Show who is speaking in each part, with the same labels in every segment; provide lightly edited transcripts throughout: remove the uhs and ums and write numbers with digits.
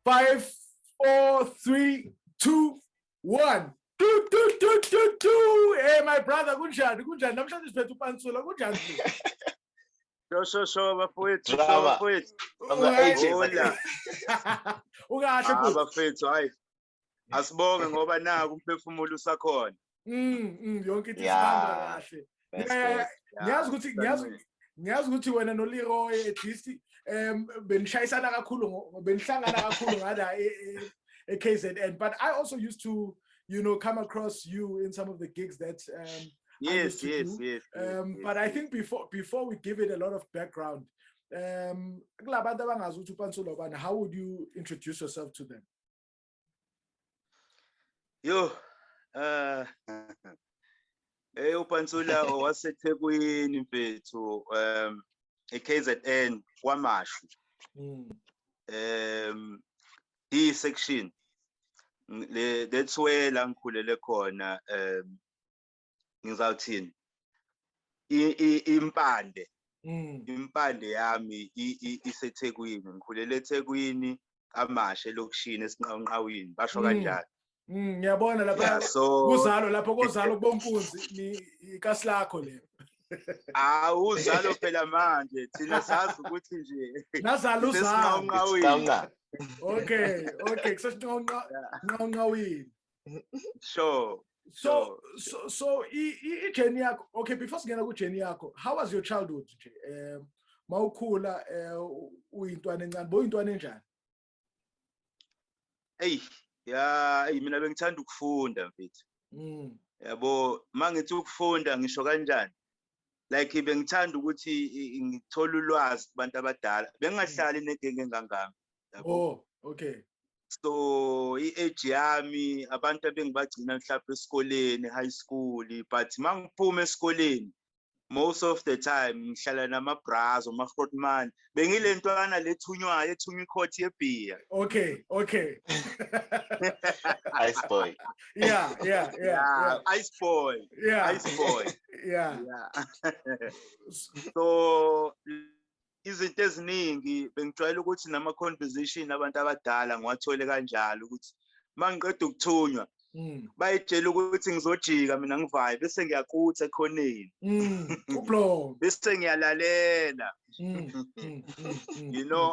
Speaker 1: 5, 4, 3, 2, 1. Hey, my brother, kunjani? Namhlanje siphethe uPansula, kunjani?
Speaker 2: Sho, bafowethu,
Speaker 3: Drama.
Speaker 1: Ungahle futhi.
Speaker 2: Bafowethu, hayi. Asibonge ngoba naku umphefumulo usakhona.
Speaker 1: Yonke into isihamba kahle. Ngiyazi ukuthi wena noLeroy at least benishayisana kakhulu, benihlangana kakhulu ngala KZN, but I also used to, come across you in some of the gigs that
Speaker 2: Yes.
Speaker 1: But I think before we give it a lot of background, kulabantu abangazi ukuthi uPansula ubani, how would you introduce yourself to them?
Speaker 2: uPansula waseThekwini mfethu, eKZN kwaMashu. D section. That's where la ngikhulele khona. Ngizawuthini impande yami iseThekwini, ngikhulele eThekwini kaMashe lokushini esinqawini basho kanjalo.
Speaker 1: Ngiyabona lapha kuzalo lapho kozalo bonkunzi ikasi lakho le.
Speaker 2: Uzalo phela manje thina sazi ukuthi nje
Speaker 1: nazalo uzalo. Okay kusesinqawini.
Speaker 2: Sure.
Speaker 1: So i-journey yakho, okay, before singena ku-journey yakho, how was your childhood nje? Mawukhula uyintwana encane, boyintwana enjani?
Speaker 2: Mina bengithanda ukufunda mfethu. Yabo, mangithi ukufunda ngisho kanjani? Like bengithanda ukuthi ngithola ulwazi kubantu abadala. Bengahlali negenge engangami.
Speaker 1: Oh, okay.
Speaker 2: So i-age yami abantu abengibagcina mhlawumbe esikoleni, high school, but mangiphuma esikoleni most of the time ngihlala nama-bras, ama-Grootman, bengile ntwana lethunywayo ethunywa ikhothi yebhiya.
Speaker 1: Okay.
Speaker 3: Ice boy.
Speaker 1: Yeah.
Speaker 2: Ice boy.
Speaker 1: Yeah.
Speaker 2: So izinto eziningi bengijwayele ukuthi nama-conversation abantu abadala ngiwathole kanjalo ukuthi mangiqeda ukuthunywa bayitshela ukuthi ngizojika mina ngivayo bese ngiyaqutha ekhoneni. Bese ngiyalalela.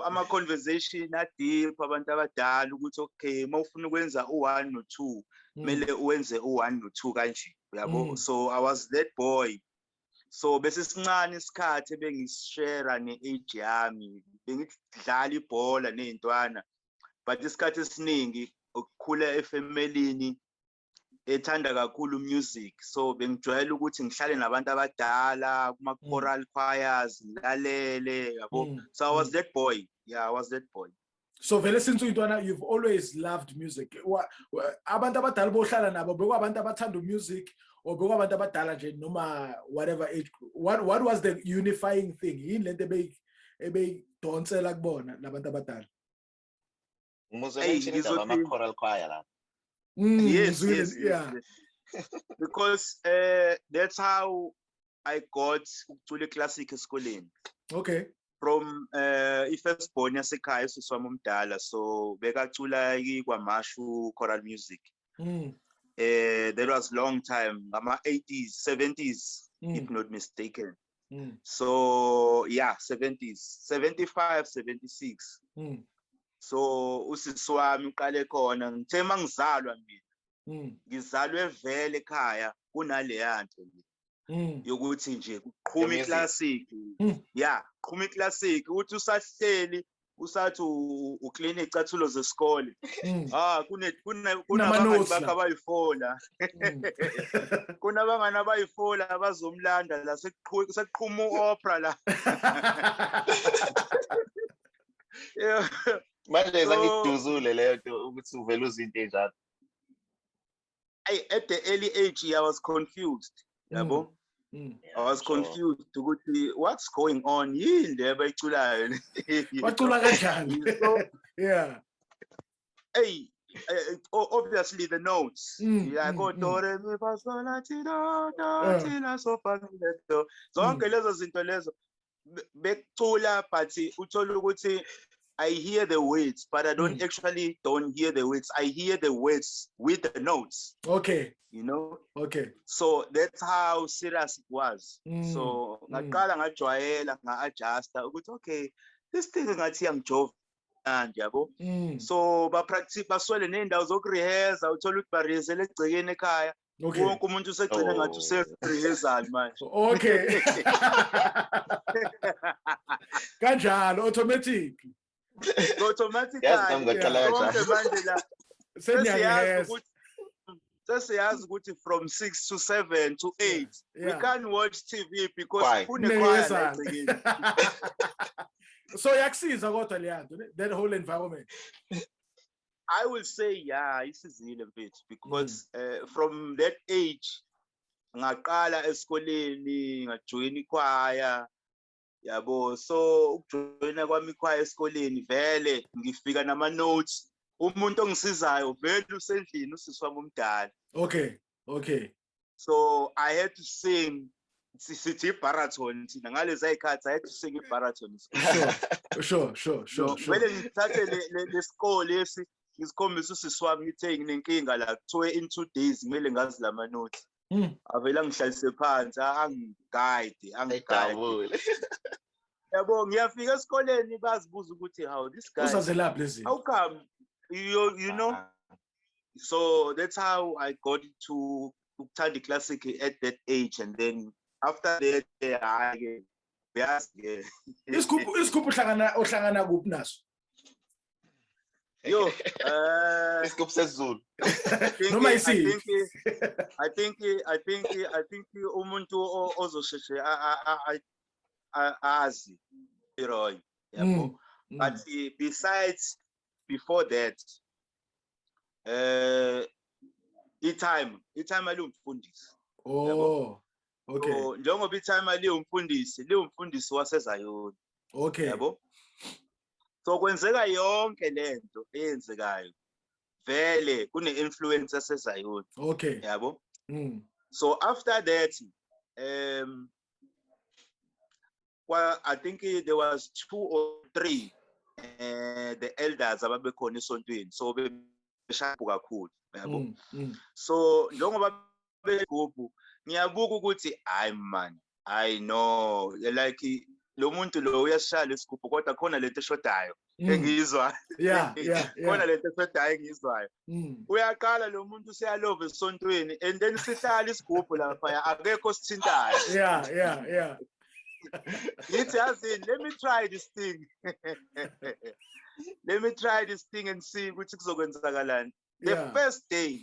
Speaker 2: Ama-conversation deep abantu abadala ukuthi okay mawufuna ukwenza u1 no2 kumele uwenze u1 no2 kanje, uyabo. So I was that boy. So bese sincane isikhathi bengisishare ne-age yami, bengidlala ibhola nezintwana, but isikhathi esiningi ukukhula efamilini ethanda kakhulu music, so bengijwayele ukuthi ngihlale nabantu abadala kuma choral choirs ngilalele, yabo. So I was that boy. I was that boy.
Speaker 1: So vele since uyintwana you've always loved music. Abantu abadala bohlala nabo bekwabantu abathanda music or bekwabantu abadala nje noma whatever age group? What was the unifying thing? Yini lento ebeyidonsela kubona labantu abadala?
Speaker 3: Choral choir la.
Speaker 2: Yes. Because that's how I got ukucula classic esikoleni.
Speaker 1: Okay.
Speaker 2: From i-firstborn yasekhaya usiswami omdala, so bekacula kwaMashu choral music. That was long time, ngama-80s, 70s, if not mistaken. So yeah, 70s, 75, 76. So usiswami uqale khona ngithe mangizalwa mina ngizalwe vele ekhaya kunaleya nto yokuthi nje kuqhuma iclassic. Qhuma iclassic uthi usahleli usathi uclean icathulo zesikole. Kunabangani bakhe abayifola. Kunabangani abayifola abazomlanda la sekuqhuma uopera la.
Speaker 3: Manje ngiduzule leyo nto ukuthi uvela uzinto enjalo.
Speaker 2: At the early age I was confused, yabo. I was confused ukuthi what's going on yini le bayiculayo.
Speaker 1: Bacula kanjani? Yeah.
Speaker 2: Obviously the notes. Go do re mi fa sol la ti do la so fa do. Zonke lezo zinto lezo becula but uthola ukuthi I hear the words, but I don't actually don't hear the words. I hear the words with the notes.
Speaker 1: Okay.
Speaker 2: You know?
Speaker 1: Okay.
Speaker 2: So that's how serious it was. So ngaqala ngajwayela nga-adjusta ukuthi okay, this thing ngathi yangijova yabo. So bapractice baswele nendawo zokureheza uthola ukuthi barehezela egcekeni ekhaya. Wonke umuntu usegcina ngathi userehezal manje.
Speaker 1: Okay. Kanjalo automatic.
Speaker 2: Automatic. Sesiyazi ukuthi from 6 to 7 to 8 we can't watch TV because kunekhaya.
Speaker 1: So yakusiza kodwa leyanto, that whole environment.
Speaker 2: I will say isizile mfethu because from that age ngaqala esikoleni ngajoin ikhwaya yabo. So ukujoina kwami ikhwaya esikoleni vele ngifika nama notes. Umuntu ongisizayo vele usendlini usisi wami omdala.
Speaker 1: Okay.
Speaker 2: So I had to sing sithi baraton thina ngalezi ayikhathi I had to sing baraton.
Speaker 1: Sure.
Speaker 2: Vele ngithathe lesikole lesi ngisikhombisa usisi wami ngithe nginenkinga la kuthiwe in 2 days kumele ngazi lama notes. Avela ngihlalise phansi angiguide. Yabo ngiyafika esikoleni bazibuza ukuthi how this guy
Speaker 1: uzazelaphi lezi.
Speaker 2: How come you know? So that's how I got to study classic at that age, and then after that
Speaker 1: isigubhu uhlangana kuphi naso?
Speaker 2: Yo,
Speaker 3: isigubhu sesiZulu.
Speaker 1: Noma yisi.
Speaker 2: I think umuntu ozosheshe azi Roy. But besides before that i-time alumfundisi.
Speaker 1: Okay.
Speaker 2: So njengoba i-time liwumfundisi wasezayoni.
Speaker 1: Okay.
Speaker 2: Yabo. So kwenzeka yonke lento eyenzekayo vele kune influence yasezayoni.
Speaker 1: Okay.
Speaker 2: Yabo. So after that well, I think there was 2 or 3 the elders ababekhona esontweni, so beshaphu kakhulu yabo. So njengoba begroup ngiyabuka ukuthi man, I know like lo muntu lo uyashala isigubhu kodwa khona lento eshodayo engizwa.
Speaker 1: Yeah.
Speaker 2: Khona lento eshodayo engizwayo. Uyaqala lo muntu useyalova esontweni and then sihlala isigubhu lapha akekho sithintayo.
Speaker 1: Yeah.
Speaker 2: It's as in, let me try this thing. Let me try this thing and see which is going to The first day,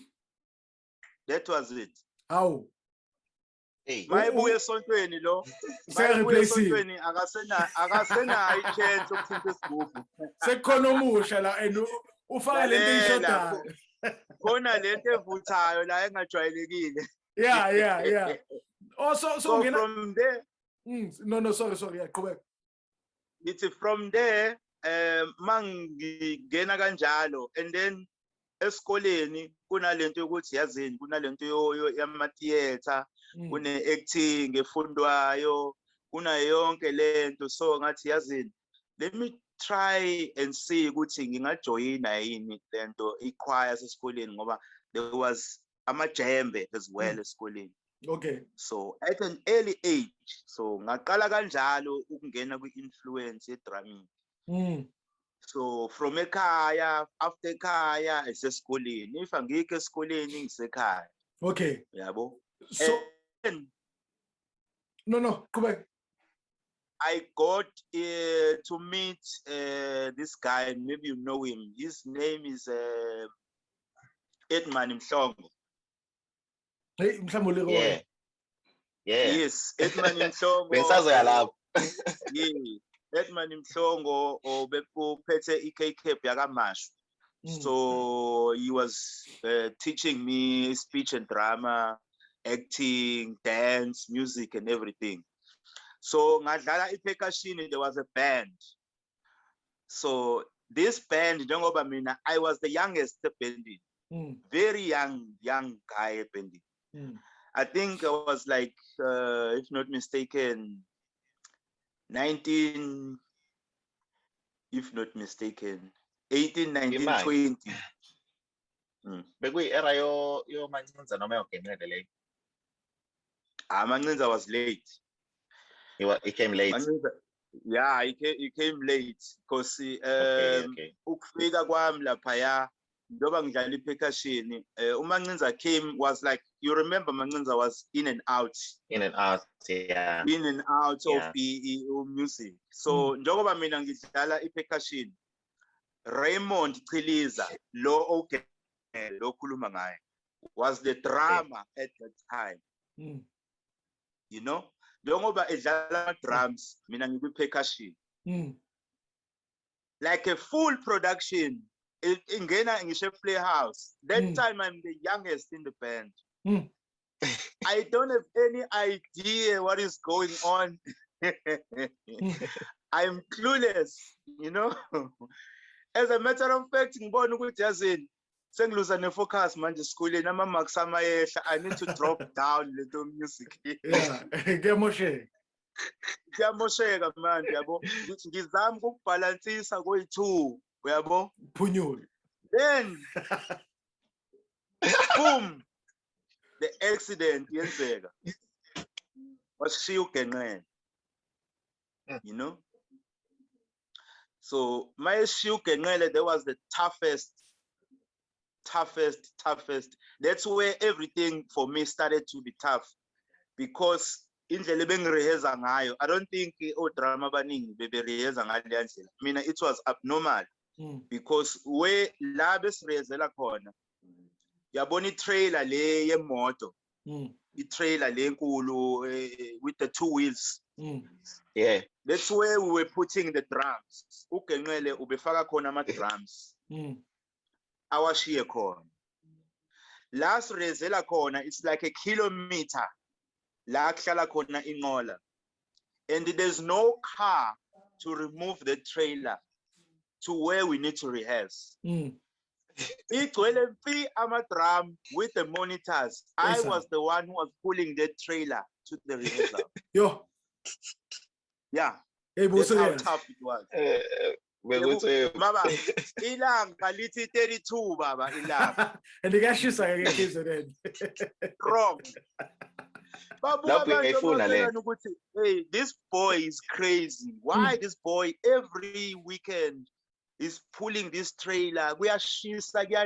Speaker 2: that was it.
Speaker 1: How?
Speaker 3: Hey.
Speaker 2: My boy sontweni lo.
Speaker 1: My boy sontweni
Speaker 2: akasena i-chance ukuthinta isigubhu.
Speaker 1: Sekukhona omusha la and ufaka lento ishodayo.
Speaker 2: Khona lento evuthayo la engajwayelekile.
Speaker 1: Yeah. Also
Speaker 2: so from there
Speaker 1: no, sorry, correct.
Speaker 2: It's from there, mangigena kanjalo, and then esikoleni kunalento ukuthi yazini kunalento yama-theater, kune-acting efundwayo, kuna yonke lento. So ngathi yazini, let me try and see ukuthi ngingajoyina yini lento ichoir sesikoleni ngoba there was amajembe as well esikoleni.
Speaker 1: Okay.
Speaker 2: So at an early age, so ngaqala kanjalo ukungena kwi-influence ye-drumming. So from ekhaya, after ekhaya esesikoleni. If angikho esikoleni ngisekhaya.
Speaker 1: Okay.
Speaker 2: Yabo.
Speaker 1: So no, come back.
Speaker 2: I got to meet this guy, maybe you know him. His name is Edman Mhlongo.
Speaker 1: Hey,
Speaker 3: yeah.
Speaker 2: Yes, Edman Mhlongo.
Speaker 3: Bengisazoya lapho.
Speaker 2: Yeah, Edman Mhlongo obephethe i-K-cap yakamashu. So he was teaching me speech and drama, acting, dance, music, and everything. So ngadlala i-percussion, there was a band. So this band, njengoba mina, I was the youngest bandit. Very young guy bandit. I think I was like, if not mistaken, 19 if not mistaken. 18, 19, 20.
Speaker 3: Bekuyi-era yo Mancinza noma yogenqele leyo?
Speaker 2: Mancinza was late.
Speaker 3: He came late.
Speaker 2: Yeah, he came late because
Speaker 3: Okay.
Speaker 2: ukufika kwami laphaya njengoba ngidlala i-percussion, uMancinza came, was like, you remember Mancinza was in and out,
Speaker 3: yeah.
Speaker 2: In and out of music. So njengoba mina ngidlala i-percussion, Raymond Chiliza lo okhuluma ngaye was the drummer at that time. You know, njengoba edlala drums, mina ngikwi-percussion. Like a full production, ingena ngisho playhouse. That time I'm the youngest in the band. I don't have any idea what is going on. I'm clueless, you know. As a matter of fact, ngibona ukuthi yazini sengiluza ne-focus manje esikoleni, ama-marks amayehla, I need to drop down little music.
Speaker 1: Yeah,
Speaker 2: Kuyamosheka manje yabo, ngizama ukubhalansisa koyi-2 uyabo,
Speaker 1: phunyule.
Speaker 2: Then boom, the accident yenzeka, washiya ugenqele, you know. So my ugenqele, that was the toughest. That's where everything for me started to be tough, because indlela ebengireheza ngayo, I don't think odrama abaningi bebereheza ngaleya ndlela. Mina it was abnormal, because where la besirehezela khona, yabona i-trailer le yemoto, i-trailer le enkulu with the 2 wheels.
Speaker 3: Yeah,
Speaker 2: that's where we were putting the drums. Ugenqele ubefaka khona ama-drums. Awashiye khona. Last rezela khona, it's like a kilometer la kuhlala khona inqola, and there's no car to remove the trailer to where we need to rehearse. Igcwele mfi ama-drum with the monitors. I was the one who was pulling the trailer to the rehearsal.
Speaker 1: Yo.
Speaker 2: Yeah, that's how tough it was. Baba, ilanga lithi 32 baba, ilanga.
Speaker 1: And the guy shoots like a kid then.
Speaker 2: Wrong. Hey, this boy is crazy. Why this boy every weekend is pulling this trailer? We are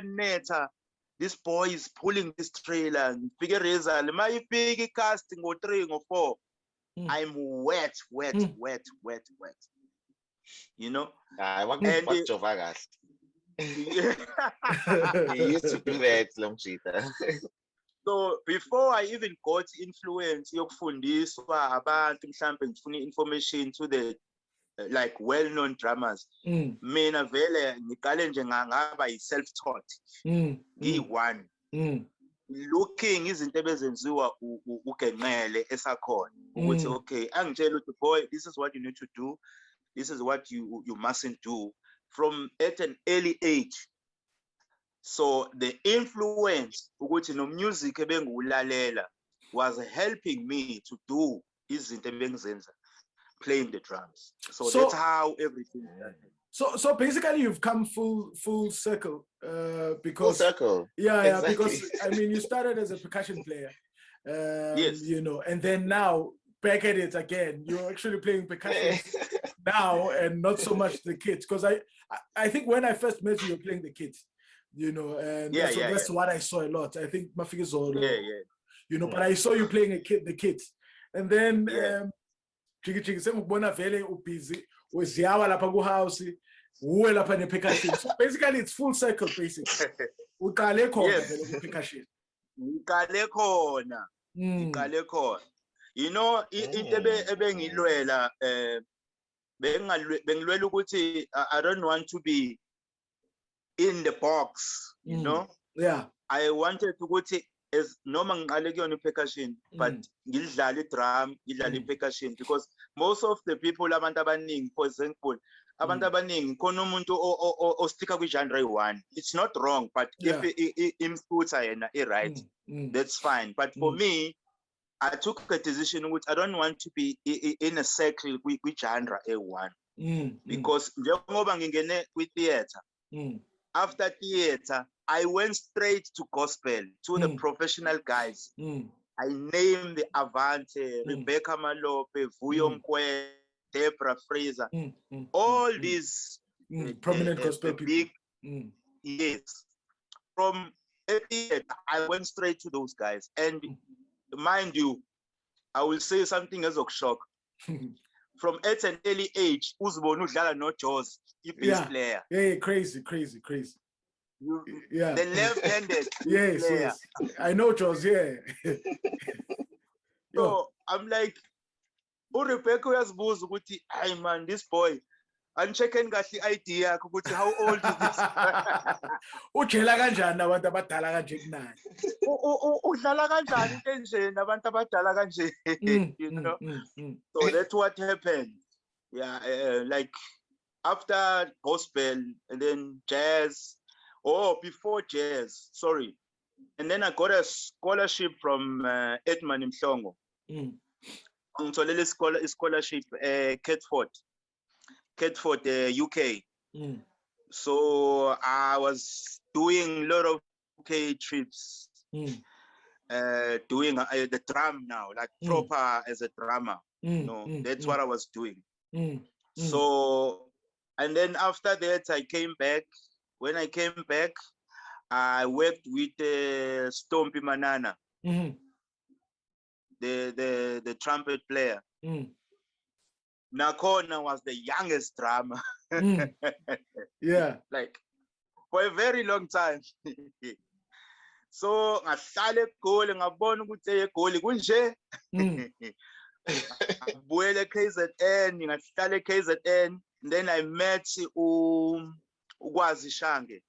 Speaker 2: neta. This boy is pulling this trailer. Figure result. My big casting or 3 or 4. I'm wet. You know?
Speaker 3: I want to watch your Vegas. He used to do that, long cheater.
Speaker 2: So before I even got influence, yokufundiswa abantu mhlambe ngifuna information to the like well-known drummers. Mina vele ngiqale nje ngaba yi-self-taught. Ngi-one. Looking izinto ebezenziwa ugenqele esakhona ukuthi okay, angitshela ukuthi boy, this is what you need to do. This is what you mustn't do from at an early age. So the influence ukuthi no music ebengiwulalela was helping me to do izinto ebengizenza, playing the drums. So that's how everything started.
Speaker 1: So basically you've come full circle because
Speaker 3: full circle.
Speaker 1: Yeah, exactly. Because I mean you started as a percussion player.
Speaker 2: Yes.
Speaker 1: You know, and then now back at it again. You're actually playing percussion now and not so much the kids. Because I think when I first met you, you're playing the kids. You know, and that's what I saw a lot. I think my figures all, you know, but I saw you playing the kids, and then Chiki semubona vele ubusy uziyawa lapha ku house uwe lapha ne percussion. So basically it's full circle basically. Uqale khona vele ku percussion.
Speaker 2: Uqale khona. You know, into ebengilwela bengilwela ukuthi I don't want to be in the box, you know.
Speaker 1: Yeah,
Speaker 2: I wanted to go to as noma ngiqale kuyona percussion, but ngidlala drum, ngidlala percussion, because most of the people abantu abaningi, for example, abantu abaningi khona umuntu o sticka kwi genre one. It's not wrong, but if imfutha yena right, that's fine. But for me, I took a decision which I don't want to be in a circle with genre A1. because njengoba ngingene kwi-theatre, after theatre, I went straight to gospel, to the professional guys. I named Avante, Rebecca Malope, Vuyo Nkwe, Deborah Fraser, all these
Speaker 1: prominent gospel people.
Speaker 2: Big, yes. From theatre, I went straight to those guys. And mind you, I will say something as a shock. From at an early age, Uzbonu Dlala no Jaws, bass player.
Speaker 1: Yeah, crazy. Yeah.
Speaker 2: The left-handed
Speaker 1: yes,
Speaker 2: player.
Speaker 1: Yes. I know Jaws, yeah.
Speaker 2: So I'm like, Rebecca Yazbuz, hey man, this boy. I'm checking the idea, how old is this?
Speaker 1: Uchela kanjani abantu abadala kanje kunaye?
Speaker 2: Udlala kanjani kanjani abantu abadala kanje? You know. So that's what happened. Yeah, like after gospel and then jazz. Oh, before jazz, sorry. And then I got a scholarship from Edman Mhlongo. Scholarship Catford, UK. So I was doing a lot of UK trips, doing the drum now, like proper as a drummer. That's what I was doing. So, and then after that, I came back. When I came back, I worked with Stompy Manana, the trumpet player. Nakona was the youngest drummer.
Speaker 1: Yeah.
Speaker 2: Like for a very long time. So ngahlala eGoli ngabona ukuthi eGoli kunje. Ngabuyela KZN, ngahlala eKZN, then I met uKwazi Shange.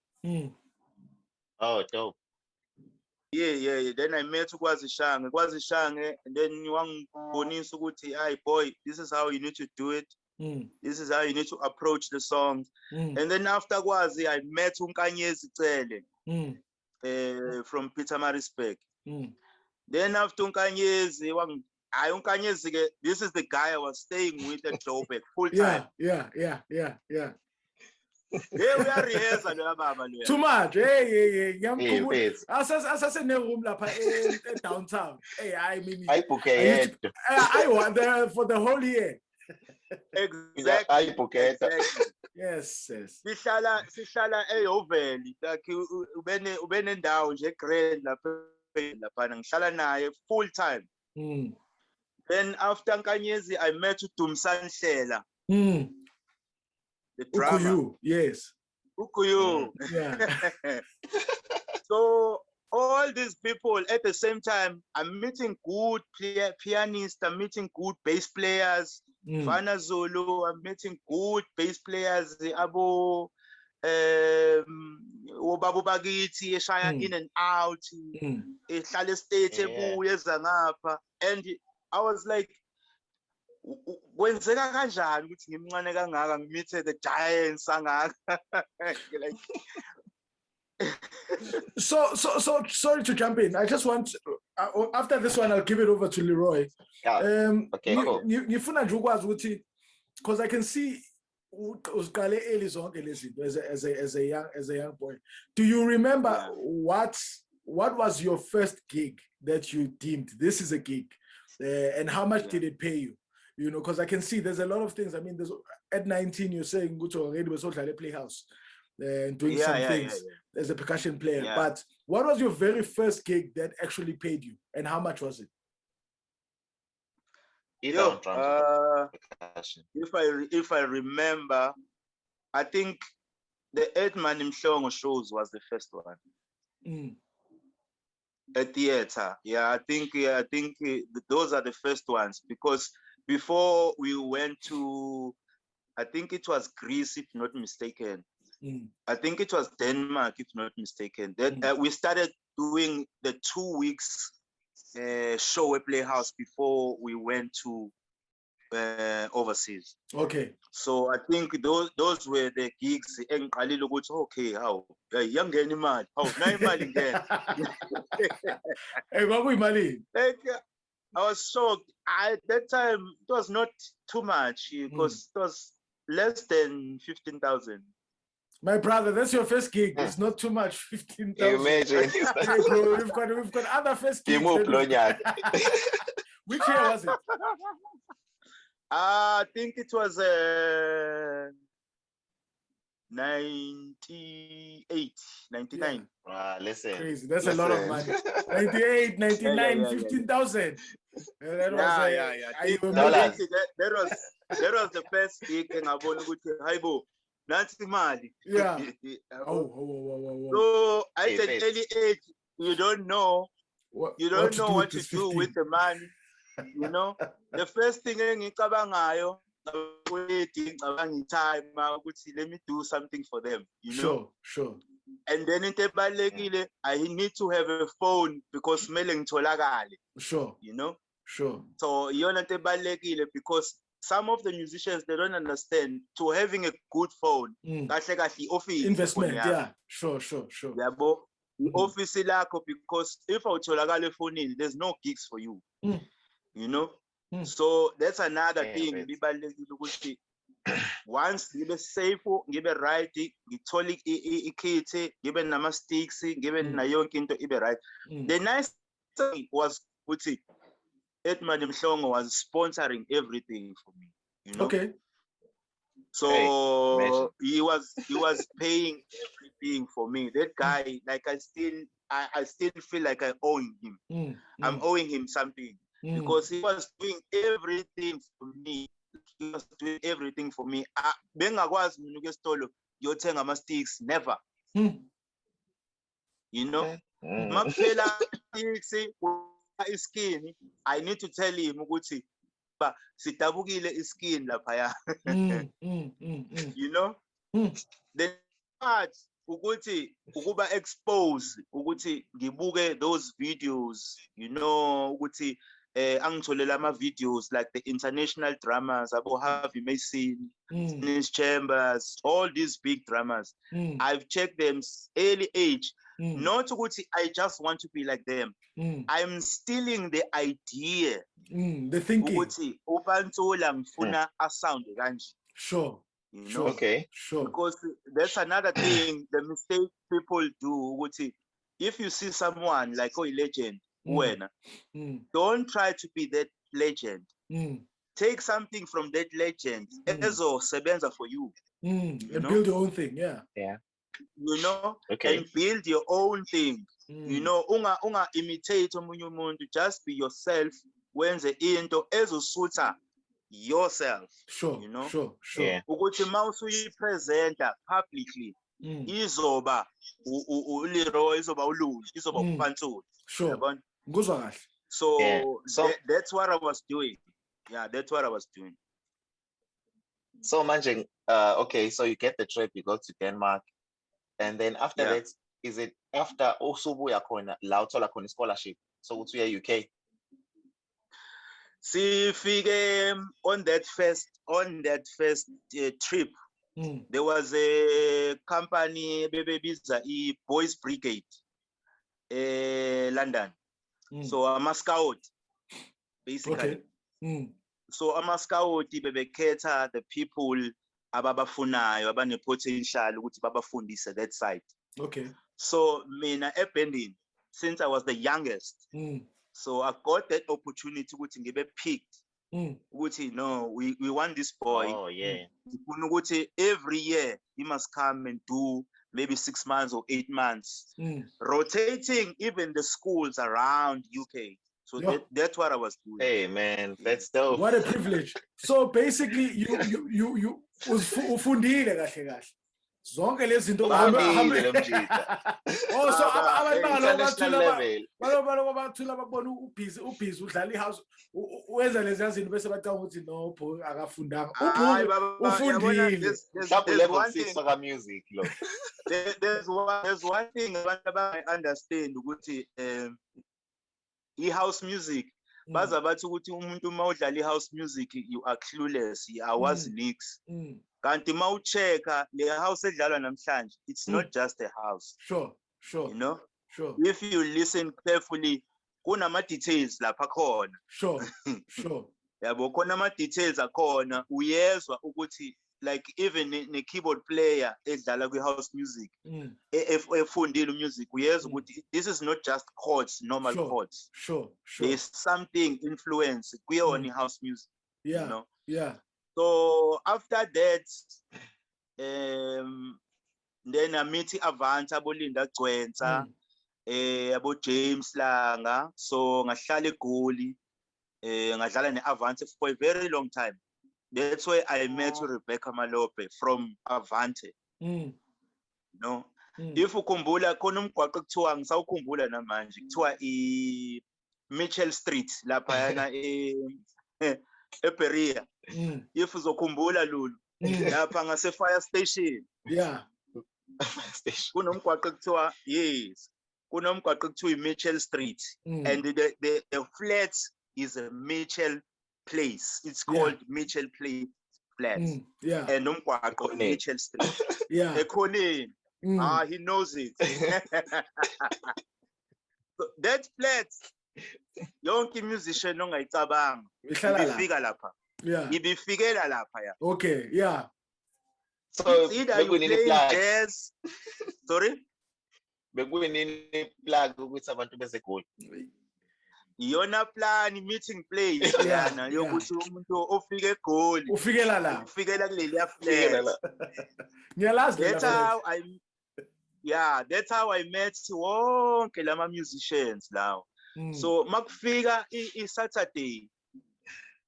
Speaker 3: Oh, dope.
Speaker 2: Yeah. Then I met Ukwazi Shange, and then wangibonisa ukuthi, hey boy, this is how you need to do it. This is how you need to approach the songs. And then after Kwazi, I met uNkanyezi Cele from Pietermaritzburg. Then after Unkanyezi, this is the guy I was staying with at Joburg full time.
Speaker 1: Yeah.
Speaker 2: Yeah, we are rehearsing,
Speaker 1: too much. Hey. Asase room downtown. Hey, I mean,
Speaker 3: I
Speaker 1: want there for the whole year.
Speaker 2: Exactly.
Speaker 1: Yes.
Speaker 2: Sihlala eYoveli, like ubene ndawo nje grand lapha ngihlala naye full time. Then after Nkanyezi, I met Dumsan Hlela. The drama.
Speaker 1: Ukuyu, yes.
Speaker 2: Ukuyu.
Speaker 1: Yeah.
Speaker 2: So all these people at the same time, I'm meeting good pianists, I'm meeting good bass players. Fana Zulu, I'm meeting good bass players. Abo Babu Bagiti, eshaya in and out. Ehlale state ebuye ngapha. And I was like, kwenzeka kanjani ukuthi ngimncane kangaka ngimithe the giants angaka.
Speaker 1: So sorry to jump in. I just want after this one I'll give it over to Leroy.
Speaker 3: Okay, cool.
Speaker 1: Ngifuna nje ukwazi ukuthi because I can see uziqale early zonke lezi as a young boy. Do you remember what was your first gig that you deemed this is a gig and how much did it pay you? You know, because I can see there's a lot of things. I mean, at 19, you're saying go to already was also at Playhouse and doing some things as a percussion player.
Speaker 2: Yeah.
Speaker 1: But what was your very first gig that actually paid you, and how much was it?
Speaker 2: If I remember, I think the Edman Mhlongo shows was the first one. A theater, I think those are the first ones, because before we went to, I think it was Greece, if not mistaken. I think it was Denmark, if not mistaken. That we started doing the 2 weeks show at Playhouse before we went to overseas.
Speaker 1: Okay.
Speaker 2: So I think those were the gigs. Okay, how young imali? How nine imali again?
Speaker 1: Hey, what we money?
Speaker 2: I was shocked. At that time, it was not too much because it was less than 15,000.
Speaker 1: My brother, that's your first gig. It's not too much. 15,000.
Speaker 3: Imagine.
Speaker 1: Hey, bro, we've got other first gigs. Which year was it?
Speaker 2: I think it was 98, 99.
Speaker 3: Yeah. Listen.
Speaker 1: Crazy. That's a lot of money. 98, 99, 15,000. That
Speaker 2: was the first gig and I want to go that's the money.
Speaker 1: Yeah.
Speaker 2: So I said early age, you don't know what to do with the money. You know, the first thing let me do something for them, you know.
Speaker 1: Sure.
Speaker 2: And then I need to have a phone because
Speaker 1: sure.
Speaker 2: You know.
Speaker 1: Sure.
Speaker 2: So because some of the musicians they don't understand to having a good phone.
Speaker 1: Investment, yeah. Sure.
Speaker 2: Yeah, but the office because if I phone in, there's no gigs for you. You know. So that's another thing. Once give a safe, give a right, give a give a nama sticks, give a nayon into right. The nice thing was E13 was sponsoring everything for me, you know.
Speaker 1: Okay.
Speaker 2: So he was paying everything for me. That guy, like I still feel like I owe him. I'm owing him something because he was doing everything for me. He was doing everything for me. Bengakwazi mina ukestolo yothenga ama sticks never. You know, makuphela sticks iskin. I need to tell him ukuthi ba sitabukile iskin laphaya. You know, the part ukuthi ukuba expose ukuthi ngibuke those videos, you know, ukuthi angitholela ama videos like the international dramas abo Harvey Mason, Dennis Chambers, all these big dramas. I've checked them early age. Not ukuthi I just want to be like them. I'm stealing the idea.
Speaker 1: The thinking.
Speaker 2: Ukuthi uPansula ngifuna a sound kanje.
Speaker 1: Sure.
Speaker 2: You know?
Speaker 3: Okay.
Speaker 1: Sure.
Speaker 2: Because that's another thing, the mistake people do. Ukuthi if you see someone like a legend, don't try to be that legend. Take something from that legend. Ezo sebenza for you.
Speaker 1: And build your own thing. Yeah.
Speaker 2: You know, and build your own thing. You know, unga imitate omunye umuntu, just be yourself. When the into ezosuta yourself.
Speaker 1: Sure.
Speaker 2: You know.
Speaker 1: Sure.
Speaker 2: Ukuthi mawusuyi presenter publicly. Izoba uLeroy, izoba uLungi, izoba uPansula.
Speaker 1: Sure.
Speaker 2: So that's what I was doing. Yeah, that's what I was doing.
Speaker 3: So managing, okay, so you get the trip, you go to Denmark, and then after that, is it after also we are going to scholarship? So to your UK.
Speaker 2: See, on that first trip, there was a company, baby, Boys Brigade, London. So I'm a scout, basically. So I'm a scout, baby, cater the people ababafunayo abane potential ukuthi babafundise that side.
Speaker 1: Okay.
Speaker 2: So mina ebending, since I was the youngest, so I got that opportunity ukuthi ngibe picked. Ukuthi no, we want this boy.
Speaker 3: Oh yeah.
Speaker 2: Ukuthi every year he must come and do maybe 6 months or 8 months, rotating even the schools around UK. So that's what I was doing.
Speaker 3: Hey man, that's dope.
Speaker 1: What a privilege. So basically, you ufundile kahle kahle. Zonke lezi zinto Oh, so abantu bathula babona ubhizi udlala ihouse wenza lezi zinto bese bacanga ukuthi no bro akafundanga. Ufundile.
Speaker 3: Level 6 soccer music lo.
Speaker 2: There's one thing I understand ukuthi i-house music baza bathi ukuthi umuntu mawudlala i-house music you are clueless, awazi nix. Kanti mawucheka le house edlalwa namhlanje, it's not just a house.
Speaker 1: Sure.
Speaker 2: You know?
Speaker 1: Sure.
Speaker 2: If you listen carefully, kunama details lapha khona.
Speaker 1: Sure.
Speaker 2: Yabo khona ama details akhona uyezwa ukuthi like even the keyboard player edlala kwi-house music efundile music uyezwa ukuthi this is not just chords, normal chords.
Speaker 1: Sure.
Speaker 2: There's something influence kuyona house music.
Speaker 1: Yeah.
Speaker 2: You know?
Speaker 1: Yeah.
Speaker 2: So after that, then I meet Avant, abolinda Gcwensa, abo James Langa. So ngahlala eGoli, ngadlala ne-Avant for a very long time. That's why I met Rebecca Malope from Avante. No, if ukhumbula khona umgwaqo kuthiwa ngisawukhumbula namanje kuthiwa Mitchell Street lapha yana ePeria. If uzokhumbula Lulu lapha ngase fire station.
Speaker 1: Yeah.
Speaker 2: Kunomgwaqo kuthiwa yes. Kunomgwaqo kuthiwa Mitchell Street and the flat is a Mitchell Place. It's called Mitchell Place Flats.
Speaker 1: Yeah.
Speaker 2: And umgwaqo Mitchell Street.
Speaker 1: Yeah.
Speaker 2: Ekhoneni. He knows it. So that flat, yonke musician ongayicabanga ibifika lapha.
Speaker 1: Yeah.
Speaker 2: Ibifikela lapha ya.
Speaker 1: Okay, yeah.
Speaker 3: So
Speaker 2: either you play jazz. Sorry?
Speaker 3: Bekunini plug ukuthi abantu beze eGoli.
Speaker 2: Iyona plan meeting place yana yokuthi umuntu ofike eGoli.
Speaker 1: Ufikela la.
Speaker 2: Ufikela kuleli flat.
Speaker 1: Ngiyalazi
Speaker 2: That's how that's how I met wonke lama musicians now. So makufika i-Saturday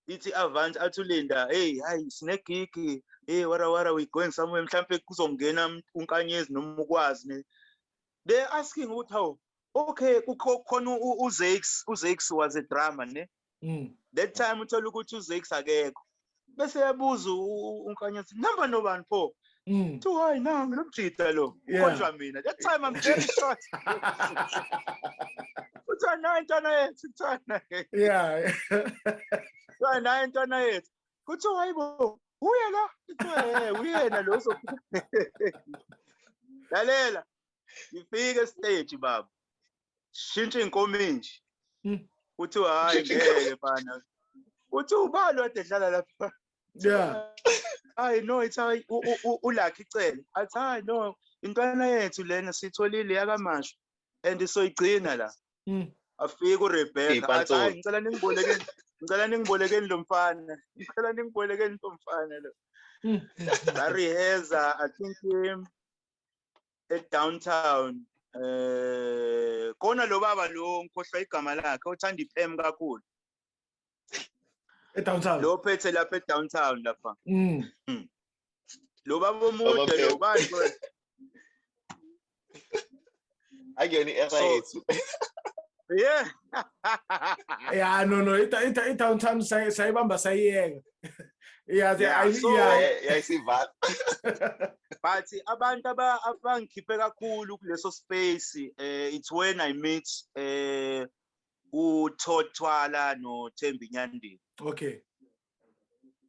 Speaker 2: ithi Avant athulinda hey sine gig hey wara we going somewhere mhlambe kuzongena unkanyezi noma ukwazi. They asking ukuthi how okay kukhona uZakes was a drummer ne. That time uthola ukuthi uZakes akekho. Bese yabuza unkanyezi number nobani pho. To why now ngilomjita lo ukhonjwa mina that time I'm very short. Uthana intwana yethu uthana.
Speaker 1: Yeah.
Speaker 2: Uthana intwana yethu. Kuthi hayibo uye la uthi uyena lo so. Lalela ifike stage baba. Shintsha inkominji. Uthi hayi ngeke bana. Uthi ubalo ade dlala lapha.
Speaker 1: Yeah.
Speaker 2: I know it's how ulakhi icele. Athi no intwana yethu lena sitholile yakamasho and soyigcina la. Afika uRebecca athi ngicela ningibolekeni lo mfana. Ngicela ningibolekeni lo mfana lo. Bariheza I think at downtown khona lo baba lo ngikhohlwa igama lakhe uthanda iPM kakhulu.
Speaker 1: Downtown.
Speaker 2: Lo phethe lapha downtown lapha. Lo baba omude lo bani lo.
Speaker 3: Akuyona i-era yethu.
Speaker 2: Yeah.
Speaker 1: Yeah, no. It downtown sayibamba sayiyeka. Yeah,
Speaker 3: Siva.
Speaker 2: But abantu abangikhiphe kakhulu kuleso space it's when I meet uThothwala no Thembi Nyandeni.
Speaker 1: Okay.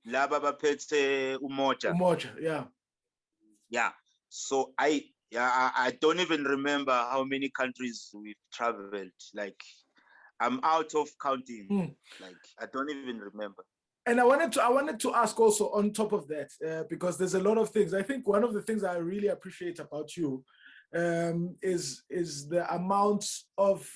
Speaker 2: Laba baphethe uMoja.
Speaker 1: Yeah.
Speaker 2: Yeah. So I don't even remember how many countries we've traveled. Like I'm out of counting. Like I don't even remember.
Speaker 1: And I wanted to ask also on top of that, because there's a lot of things. I think one of the things I really appreciate about you is the amount of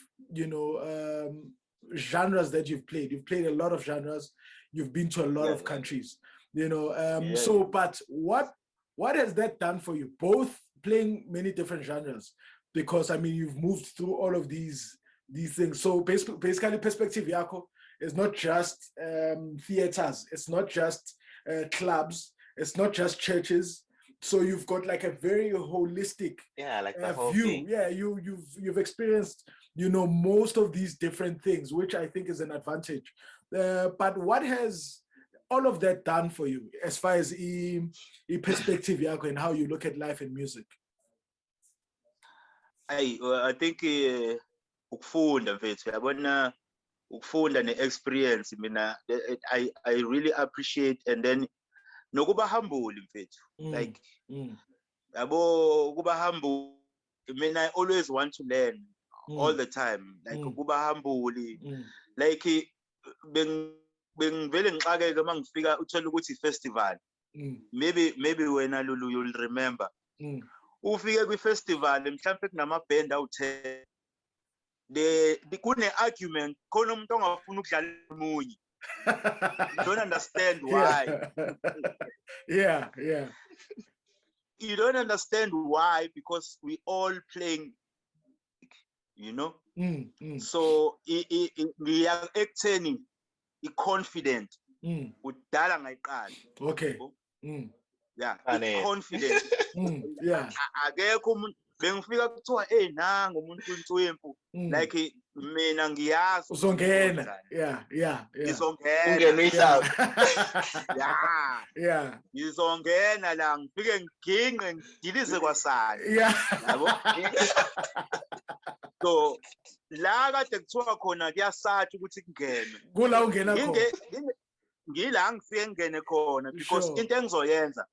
Speaker 1: genres that you've played. You've played a lot of genres. You've been to a lot of countries. So, but what has that done for you? Both playing many different genres, because I mean you've moved through all of these things. So basically, perspective yako is not just theaters. It's not just clubs. It's not just churches. So you've got like a very holistic
Speaker 3: like the whole
Speaker 1: view.
Speaker 3: thing.
Speaker 1: Yeah, you've experienced most of these different things, which I think is an advantage. But what has all of that done for you as far as perspective yako and how you look at life and music?
Speaker 2: I think ukufunda mfethu yabona ukufunda ne-experience mina I really appreciate, and then nokuba humble mfethu like yabo ukuba humble. I mean I always want to learn all the time, like ukuba humble like bengivele ngixakeke mangifika uthola ukuthi festival maybe when Lulu you'll remember. Ufike kwi festival mhlambe kunama band awu10 kune argument khona umuntu ongafuna ukudlala umunye. You don't understand why.
Speaker 1: Yeah.
Speaker 2: You don't understand why, because we all playing, you know. So we are acting confident. Udala ngayiqala.
Speaker 1: Okay.
Speaker 2: Yeah, confident.
Speaker 1: Yeah.
Speaker 2: Akekho umuntu bengifika kuthiwa nanga umuntu uNtwempu like mina ngiyazi
Speaker 1: uzongena. Yeah.
Speaker 2: Ngizongena. Yeah. Ngizongena la ngifike ngiginqe ngidilize kwasana. Yabo? So la kade kuthiwa khona kuyasathi ukuthi kungene.
Speaker 1: Kula ungena khona.
Speaker 2: Ngila ngifike ngene khona because into engizoyenza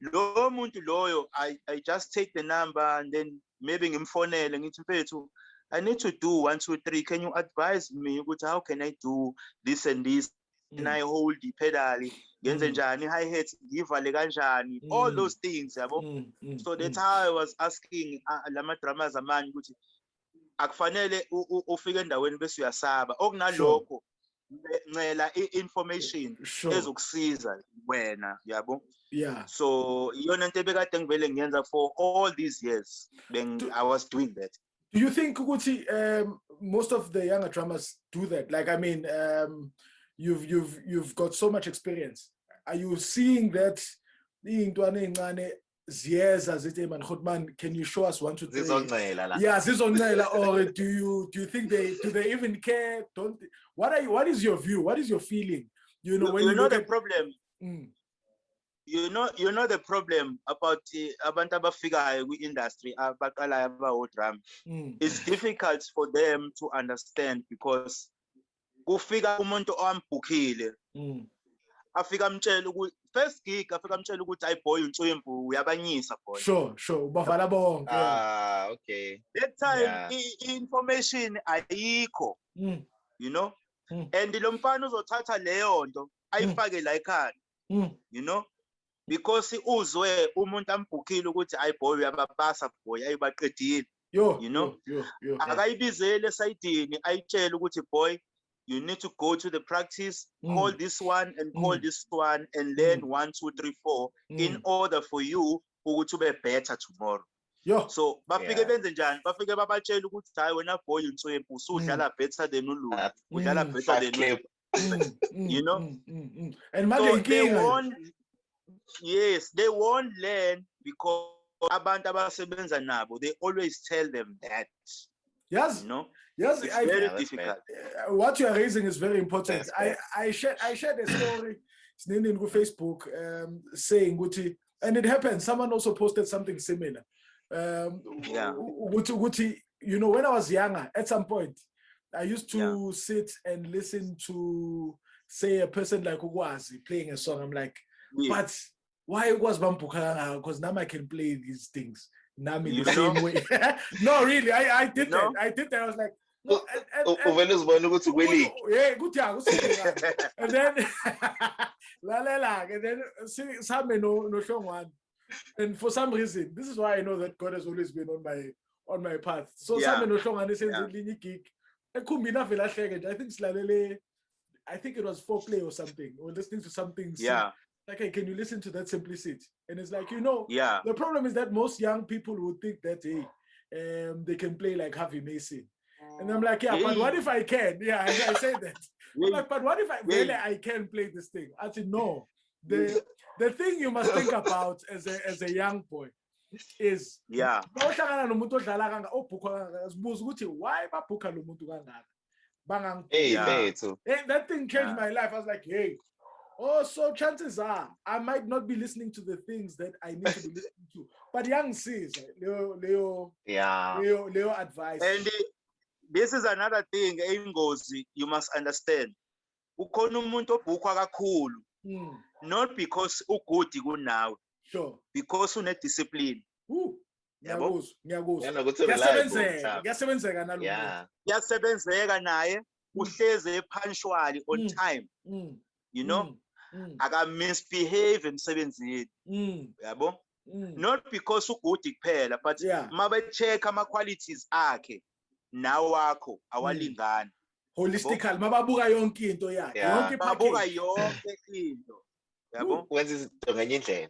Speaker 2: lo muntu loyo I just take the number and then maybe ngimfonele ngithi mfethu I need to do 1 2 3, can you advise me ukuthi how can I do this and this, can I hold the pedal, ngenze njani hi hat ngivale kanjani, all those things yabo. So that's how I was asking lama drummers amanye ukuthi akufanele ufike endaweni bese uyasaba okunalokho ncela information ezokusiza wena yabo.
Speaker 1: Yeah.
Speaker 2: So iyona into ebekade ngivele ngiyenza for all these years I was doing that.
Speaker 1: Do you think ukuthi most of the younger drummers do that? Like, I mean, you've got so much experience. Are you seeing that iy'ntwana ey'ncane ziyeza zithi man, can you show us 1 2 3? Yeah, zizongcela. Or do you think they even care? What is your view? What is your feeling? You know, when you
Speaker 2: know
Speaker 1: look
Speaker 2: the
Speaker 1: at
Speaker 2: problem. You know the problem about abantu abafikayo kwi-industry abaqalayo abawo-drum. It's difficult for them to understand because kufika umuntu owambhukhile afika amtshela ukuthi first gig afika amtshela ukuthi ayi boy uNtwempu uyabanyisa boy.
Speaker 1: Sure ubavala bonke.
Speaker 3: Okay.
Speaker 2: That time information ayikho. You know, and lo mfana uzothatha leyo nto ayifake la ekhaya. You know, because uzwe umuntu ambhukhile ukuthi ayi boy uyabapasa boy ayibaqedile. You know, akayibizele sayidini ayitshela ukuthi boy you need to go to the practice, call this one and call this one and learn 1 2 3 4 in order for you to be better tomorrow. So bafike benze njani? Bafike babatshela ukuthi hayi wena boy uNtwempu usudlala better than uLulu, udlala better than you know.
Speaker 1: And manje
Speaker 2: they won't learn because abantu abasebenza nabo they always tell them that.
Speaker 1: Yes,
Speaker 2: you know.
Speaker 1: Yes,
Speaker 2: it's very difficult.
Speaker 1: What you are raising is very important. I shared a story on Facebook saying, and it happened. Someone also posted something similar. You know, when I was younger, at some point, I used to sit and listen to, say, a person like Ugwazi playing a song. I'm like, but why was Bampuka? Because now I can play these things. Now in the same way. No, really, I did that. I did that. I was like, no,
Speaker 3: when is one go to Willie?
Speaker 1: Yeah, good. And then and then some no show one. And for some reason, this is why I know that God has always been on my path. So some no show one is in gig. It could be enough. I think it was foreplay or something, or listening to something. Like, hey, can you listen to that simplicity? And it's like, you know, the problem is that most young people would think that they can play like Harvey Mason. And I'm like, but what if I can? I say that. I'm like, but what if I can play this thing? I said, no. The thing you must think about as a young boy is why that thing changed my life. I was like, hey, so chances are I might not be listening to the things that I need to be listening to. But young sees Leo advice.
Speaker 2: And this is another thing, Ngozi, you must understand. Ukhona umuntu obhukwa kakhulu. Not because ugood kunawe.
Speaker 1: Sure.
Speaker 2: Because une discipline.
Speaker 1: Ngiyasebenzeka
Speaker 2: naye uhleze punctual on time. You know? aka misbehave emsebenzini yabo not because ugood kuphela but mabe check ama qualities akhe nawakho awalingani
Speaker 1: holistically mababuka yonke into yakhe yonke
Speaker 2: babuka yonke into yabo
Speaker 3: wenza izinto ngenye indlela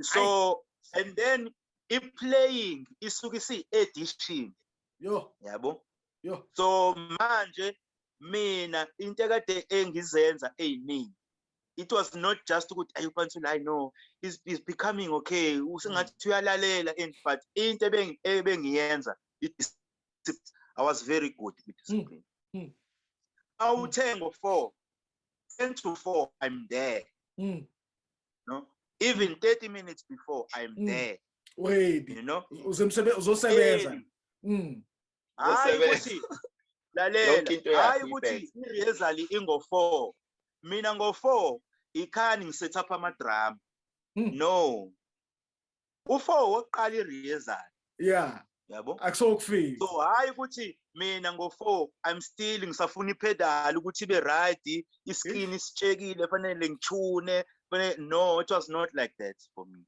Speaker 2: so and then i-playing isuke isi-edition yabo so manje mina into ekade engizenza eyiningi it was not just ukuthi ayuPansula I know is becoming okay usengathi uyalalela and but into ebengiyenza I was very good with discipline awuthengo 4 10 to 4 I'm there no even 30 minutes before I'm there
Speaker 1: wait
Speaker 2: you know
Speaker 1: uzosebenza
Speaker 2: hayi ukuthi lalela hayi ukuthi i-rehearsal ingo4 mina ngo4 ikhani ngiset up ama-drum no u4 wokuqala i-rehearsal yabo
Speaker 1: akusokufika
Speaker 2: so hayi ukuthi mina ngo4 I'm still ngisafuna ipedal ukuthi ibe right iskin isitshekile fanele ngithune no it was not like that for me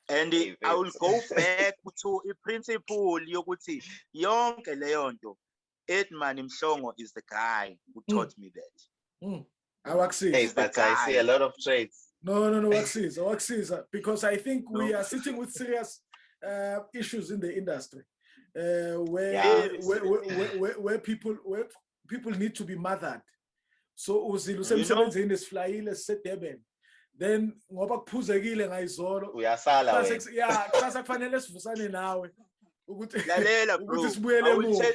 Speaker 2: and I will go back to a principle yokuthi yonke leyo nto Edman Mhlongo is the guy who taught me that
Speaker 3: hey, but I see a lot of traits
Speaker 1: no wakusiza because I think we are sitting with serious issues in the industry where people need to be mothered so uzila usemsebenzini esiflayile sisedurban then ngoba kuphuzekile ngayizolo
Speaker 3: uyasala
Speaker 1: wena kusasa kufanele sivusane nawe ukuthi
Speaker 2: lalela bro
Speaker 1: sibuyele emuva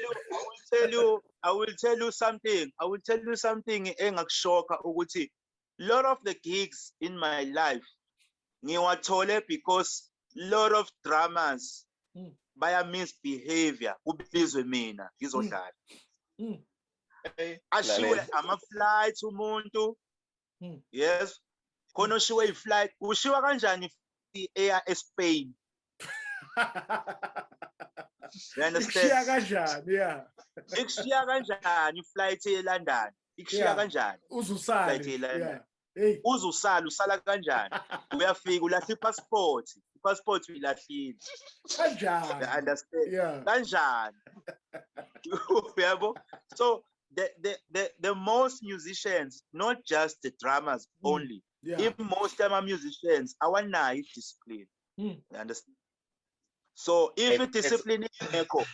Speaker 2: I will tell you something engakushoka ukuthi lot of the gigs in my life ngiwathole because lot of dramas baya misbehavior kubizwe mina ngizodlala ashiwe ama-flights umuntu yes khona ushiwe i-flight ushiwa kanjani i-air eSpain you understand ikushiya kanjani i-flight eLondon ikushiya kanjani
Speaker 1: uzusala
Speaker 2: uzusala usala kanjani uyafika ulahla i-passport uyilahlile
Speaker 1: kanjani
Speaker 2: you understand kanjani yabo so the most musicians not just the drummers only if most time musicians awanayo discipline you understand so if discipline ingekho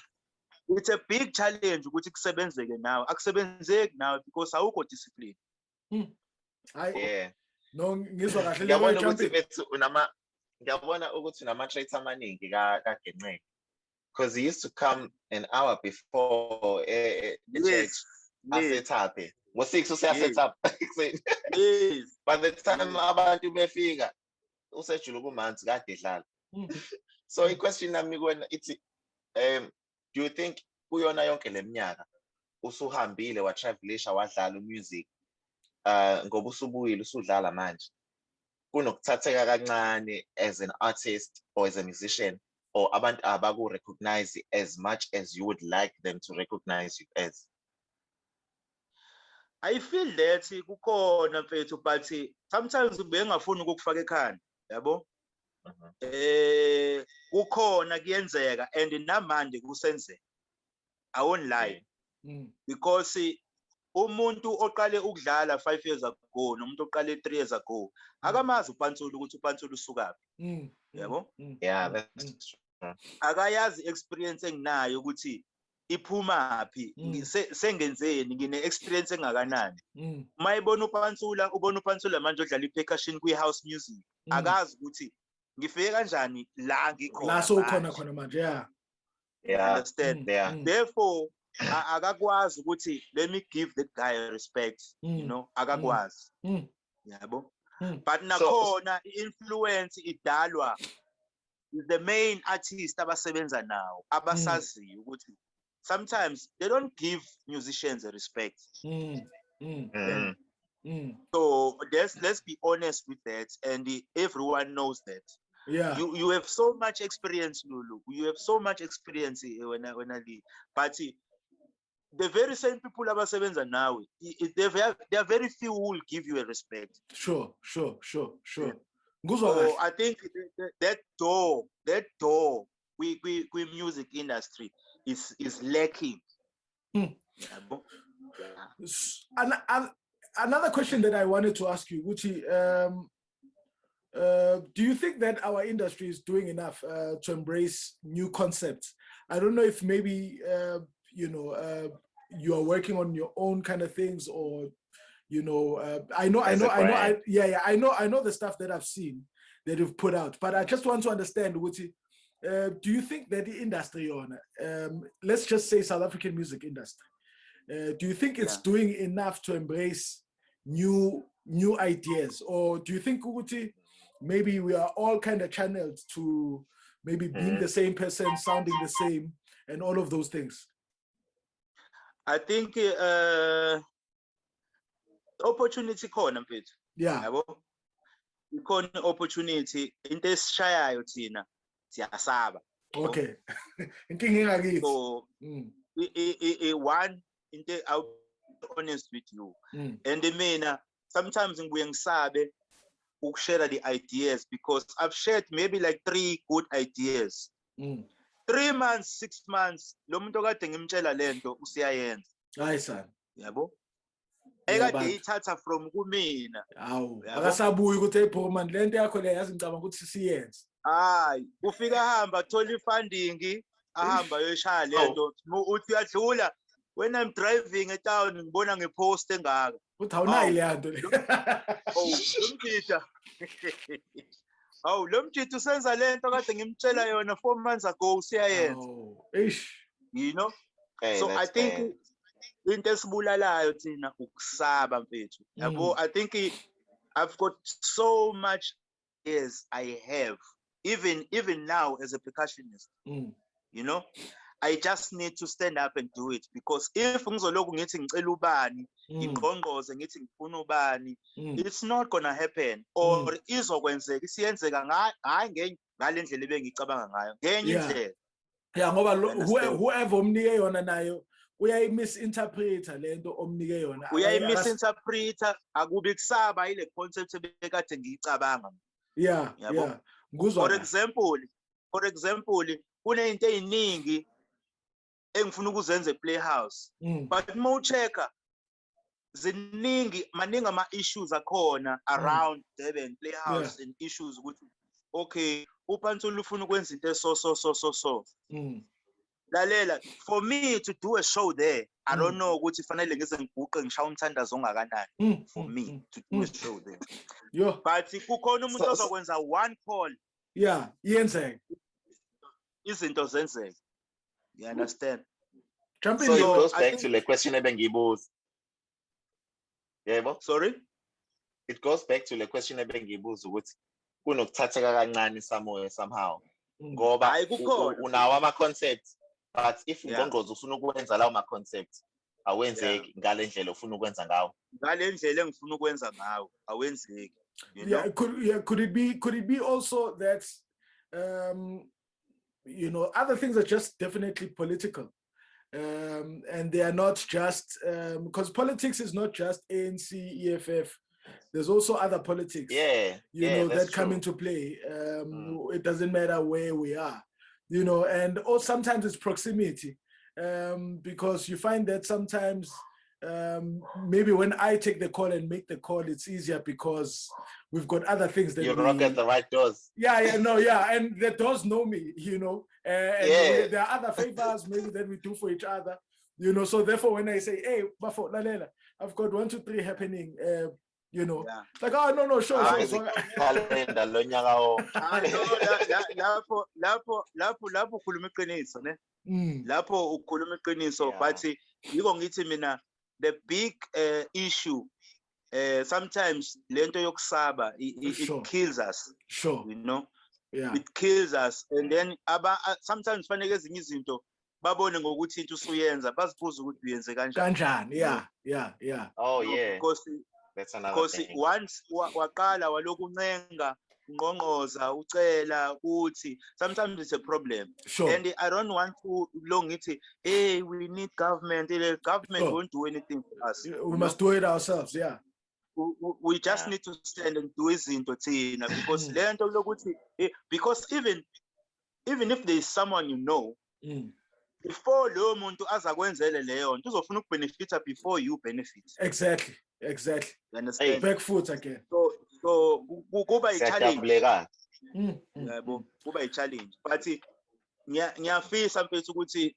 Speaker 2: it's a big challenge ukuthi kusebenzeke nawe akusebenzeki nawe because awukho discipline
Speaker 1: no ngizwa kahle leyo
Speaker 3: ngiyabona ukuthi unama-traits amaningi kaGenqeke because he used to come an hour before the church set up ngo-6 useyaset up by the time abantu befika usejula kumanzi kade edlala so i-question nami kuwena ithi do you think kuyona yonke leminyaka usuhambile watravelisha wadlala music ngoba usubuyile usudlala manje kunokuthatheka kancane as an artist or as a musician or abantu abaku-recognize as much as you would like them to recognize you as?
Speaker 2: I feel that kukhona mfethu but sometimes ubengafuni ukukufaka ekhanda yabo kukhona kuyenzeka and namanje kusenzeka I won't lie because umuntu oqale ukudlala 5 years ago nomuntu oqale 3 years ago akamazi uPansula ukuthi uPansula usukaphi yabo
Speaker 3: that's true
Speaker 2: akayazi experience enginayo ukuthi iphumaphi sengenzeni ngine experience engakanani mayibona ubona uPansula manje odlala ipercussion kwi-house music akazi ukuthi ngifike kanjani la ngikhona
Speaker 1: la sokhona manje
Speaker 2: understand therefore akakwazi ukuthi let me give that guy respect you know akakwazi yabo but nakhona influence idalwa the main artist abasebenza nawo abasaziyo ukuthi sometimes they don't give musicians a respect so let's be honest with that and everyone knows that you have so much experience Lulu you have so much experience when I leave but the very same people abasebenza nawe, there are very few who will give you a respect.
Speaker 1: Sure.
Speaker 2: Yeah. So I think that door we music industry is lacking.
Speaker 1: Yeah. Another question that I wanted to ask you, Gucci, do you think that our industry is doing enough to embrace new concepts? I don't know if maybe you are working on your own kind of things, or I know the stuff that I've seen that you've put out, but I just want to understand, Gucci, do you think that the industry let's just say South African music industry, do you think it's doing enough to embrace new ideas, or do you think, Gucci, maybe we are all kind of channeled to maybe being the same person, sounding the same, and all of those things?
Speaker 2: I think opportunity khona mfethu.
Speaker 1: Yeah.
Speaker 2: Yabo? Ikhona opportunity into esishayayo thina siyasaba.
Speaker 1: Okay. Inkinga engakithi.
Speaker 2: So one into, I'll be honest with you. And mina sometimes ngibuye ngisabe ukushare the ideas, because I've shared maybe like 3 good ideas. 3 months, 6 months, lo muntu okade ngimtshela lento usiyayenza.
Speaker 1: Hayi son.
Speaker 2: Yabo? Ekade ithatha from kumina.
Speaker 1: Hawu, akasabuyi ukuthi hey bro man, lento yakho le yazi ngicabanga ukuthi siyenze.
Speaker 2: Hayi, ufika hamba thola ifunding, ahamba yoshaya lento. Uthi uyadlula. When I'm driving a town, ngibona ngepost engaka.
Speaker 1: Uthi awunayi le nto le.
Speaker 2: Oh, lomthisha. Oh, lomthisha usenza lento kade ngimtshela yona 4 months ago usiyayenza.
Speaker 1: Oh, ish.
Speaker 2: You know?
Speaker 3: Hey,
Speaker 2: so I think into esibulalayo thina ukusaba mfethu. Yabo, I think I've got so much years I have, even now as a percussionist. You know, I just need to stand up and do it, because if ngizoloku ngithi ngicela ubani, ngqongqoze ngithi ngifuna ubani, it's not gonna happen, or izokwenzeka isiyenzeka hayi ngale ndlela ebengicabanga ngayo, ngenye indlela.
Speaker 1: Yeah, ngoba whoever omnike yona nayo uyayi-misinterpreta lento omnike yona.
Speaker 2: Uyayi-misinterpreta, akubi kusaba ile concept ebekade ngiyicabanga.
Speaker 1: Yeah.
Speaker 2: For example, kunento eziningi engifuna ukuzenza ePlayhouse, but mawuchecka maningi ama-issues akhona around Durban Playhouse, and issues ukuthi okay, uPansula ufuna ukwenza into so. Lalela, for me to do a show there, I don't know ukuthi fanele ngize ngiguqe ngishaya umthandazo ongakanani for me to do a show there. But kukhona umuntu ozokwenza one call.
Speaker 1: Yeah, iyenzeka.
Speaker 2: Izinto zenzeka. You understand?
Speaker 3: So it goes back to the question ebengibuza. Yebo?
Speaker 2: Sorry?
Speaker 3: It goes back to the question ebengibuza ukuthi kunokuthatheka kancane somehow. Ngoba unawo ama-concepts, but if ungqongqoze ufuna ukwenza lawo ma-concepts awenzeki ngale ndlela ufuna ukwenza ngawo.
Speaker 2: Ngale ndlela engifuna ukwenza ngawo awenzeki.
Speaker 1: Could it be also that other things are just definitely political, and they are not just because politics is not just ANC, EFF. There's also other politics, that come into play. It doesn't matter where we are, and also sometimes it's proximity, because you find that sometimes maybe when I take the call and make the call, it's easier because we've got other things that
Speaker 3: you knock at the right doors.
Speaker 1: And the doors know me, and there are other favors maybe that we do for each other, so therefore when I say, hey, Bafo, Lalela, I've got 1, 2, 3 happening, like, oh no, sure.
Speaker 2: Lapho ukhuluma iqiniso, ne? Lapho ukhuluma iqiniso, but yiko ngithi mina the big issue sometimes lento yokusaba it kills us.
Speaker 1: Sure.
Speaker 2: It kills us, and then sometimes fanele ezinye izinto babone ngokuthi into usuyenza bazibuza ukuthi uyenze
Speaker 1: kanjani. Yeah.
Speaker 3: Oh yeah.
Speaker 2: Because once waqala waloku uncenga ngqongqoza ucela uthi sometimes it's a problem.
Speaker 1: Sure.
Speaker 2: And I don't want to long it. Hey, we need government. The government won't do anything for us.
Speaker 1: We must do it ourselves. Yeah.
Speaker 2: We just need to stand and do izinto thina because lento lokuthi because even if there is someone you know before lo muntu azakwenzele leyo nto uzofuna ukubenefita before you benefit.
Speaker 1: Exactly.
Speaker 2: You understand?
Speaker 1: Back foot again.
Speaker 2: So kuba a challenge. Yabo kuba a challenge. But ngiyafisa mfethu ukuthi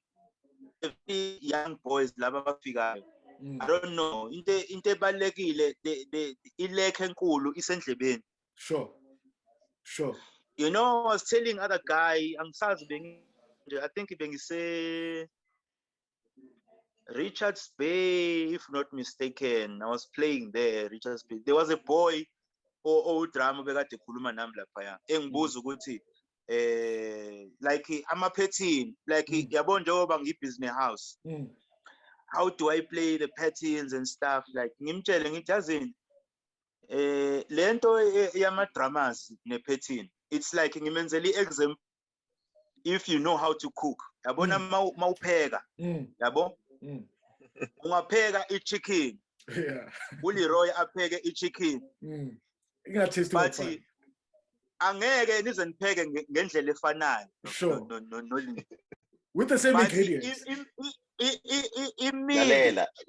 Speaker 2: young boys laba abafikayo I don't know into ebalekile ilekhe enkulu isendlebeni.
Speaker 1: Sure.
Speaker 2: You know, I was telling other guy I think bengise Richards Bay, if not mistaken. I was playing there, Richards Bay. There was a boy or drama bekade khuluma nami lapha engibuza ukuthi like I'm a petting like yabona njengoba ngibusiness house. How do I play the patterns and stuff? Like ngimtshele ngithi yazini lento yama dramas ne pattern. It's like ngimenzeli example if you know how to cook. Yabona mawupheka. Yabo? Ungapheka i-chicken.
Speaker 1: Yeah.
Speaker 2: uLeroy apheke i-chicken.
Speaker 1: Ingathesti
Speaker 2: but angeke nize nipheke ngendlela efanayo.
Speaker 1: Sure.
Speaker 2: No.
Speaker 1: With the same ingredients.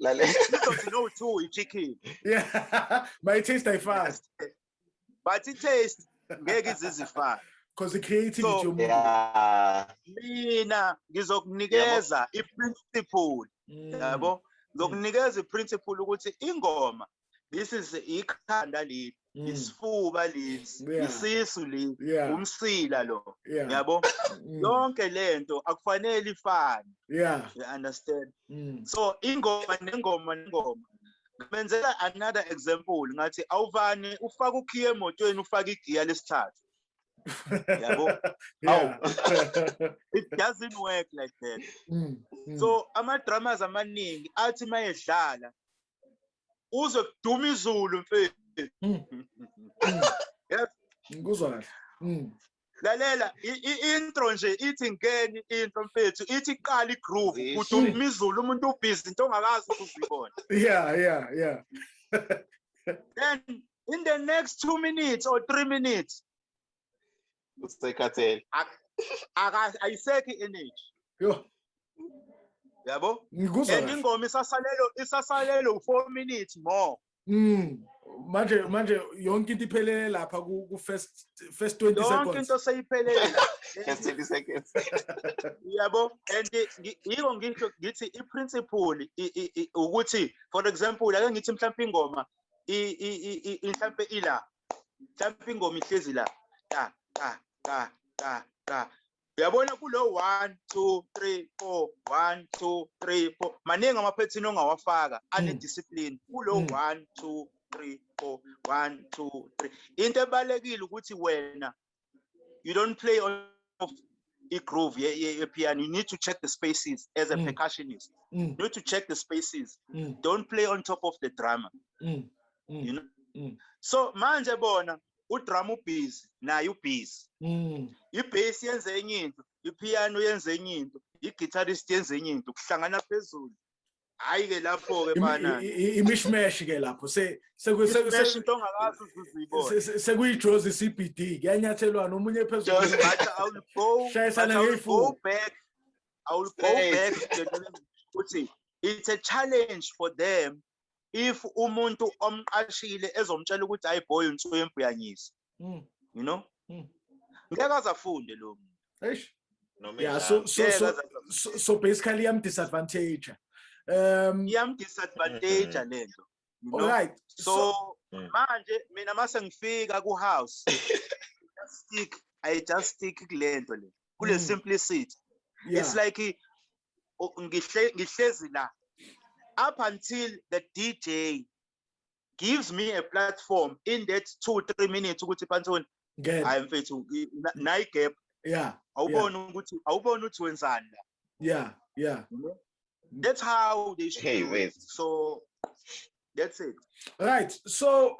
Speaker 2: Lalela. You don't know too chicken.
Speaker 1: Yeah. But it tastes like fast.
Speaker 2: But it tastes ngeke
Speaker 1: because the creativity
Speaker 2: mina ngizokunikeza iprinciple yabo ngizokunikeza iprinciple ukuthi ingoma this is ikhanda leli isifuba lesi isisu leli umsila lo yabo yonke lento akufanele ifane. You understand? So ingoma nengoma ngimenzela another example ngathi awuvane ufaka ukhiye emotweni ufaka igiya lesithathu. It doesn't work like that. So ama-dramas amaningi athi mayedlala uze kuduma izulu mfethu.
Speaker 1: Ngikuzwa kahle.
Speaker 2: Lalela intro nje ithi ngeni intro mfethu ithi qala igroove kuduma izulu umuntu ubhizi into ongakazi ukuzibona.
Speaker 1: Yeah.
Speaker 2: Then in the next 2 minutes or 3 minutes ayisekho energy. Yabo? And ingoma isasalelo 4 minutes more.
Speaker 1: Manje yonke into iphelele lapha ku first 20 seconds.
Speaker 2: Yonke into seyiphelele.
Speaker 3: First 20 seconds.
Speaker 2: Yabo? And yiko ngithi iprinciple ukuthi for example ake ngithi mhlawumbe ingoma mhlawumbe ila. Mhlawumbe ingoma ihlezi la. Ta. Uyabona kulo 1 2 3 4 1 2 3 4 maningi amaphethini ongawafaka ane discipline kulo 1 2 3 4 1 2 3 into ebalekile ukuthi wena you don't play on a groove ye piano. You need to check the spaces as a percussionist. You need to check the spaces. Don't play on top of the drummer. You know. So manje bona udrum ubhizi naye ubhizi. I-bass yenze enye into, i-piano yenze enye into, i-guitarist yenze enye into, kuhlangana phezulu. Hayi ke lapho ke bana.
Speaker 1: Imishmesh ke lapho
Speaker 2: into ongakazi uzibona.
Speaker 1: Sekuyijozi CBD kuyanyathelwana omunye phezulu.
Speaker 2: I will go back to it's a challenge for them if umuntu omqashile ezomtshela ukuthi hayi boy uNtswempu yanyisa. You know? Ngeke azafunde lo muntu.
Speaker 1: Yeah, so basically I'm disadvantaged.
Speaker 2: Disadvantage lento.
Speaker 1: All right.
Speaker 2: So manje mina mase ngifika ku house I just stick kulento le. Kule simplicity. It's like ngihlezi la up until the DJ gives me a platform in that 2-3 minutes ukuthi Pansula I am mfethu nayi gap. Awubona ukuthi wenzani la.
Speaker 1: Yeah.
Speaker 2: That's how they should do it. So That's it.
Speaker 1: Right. So,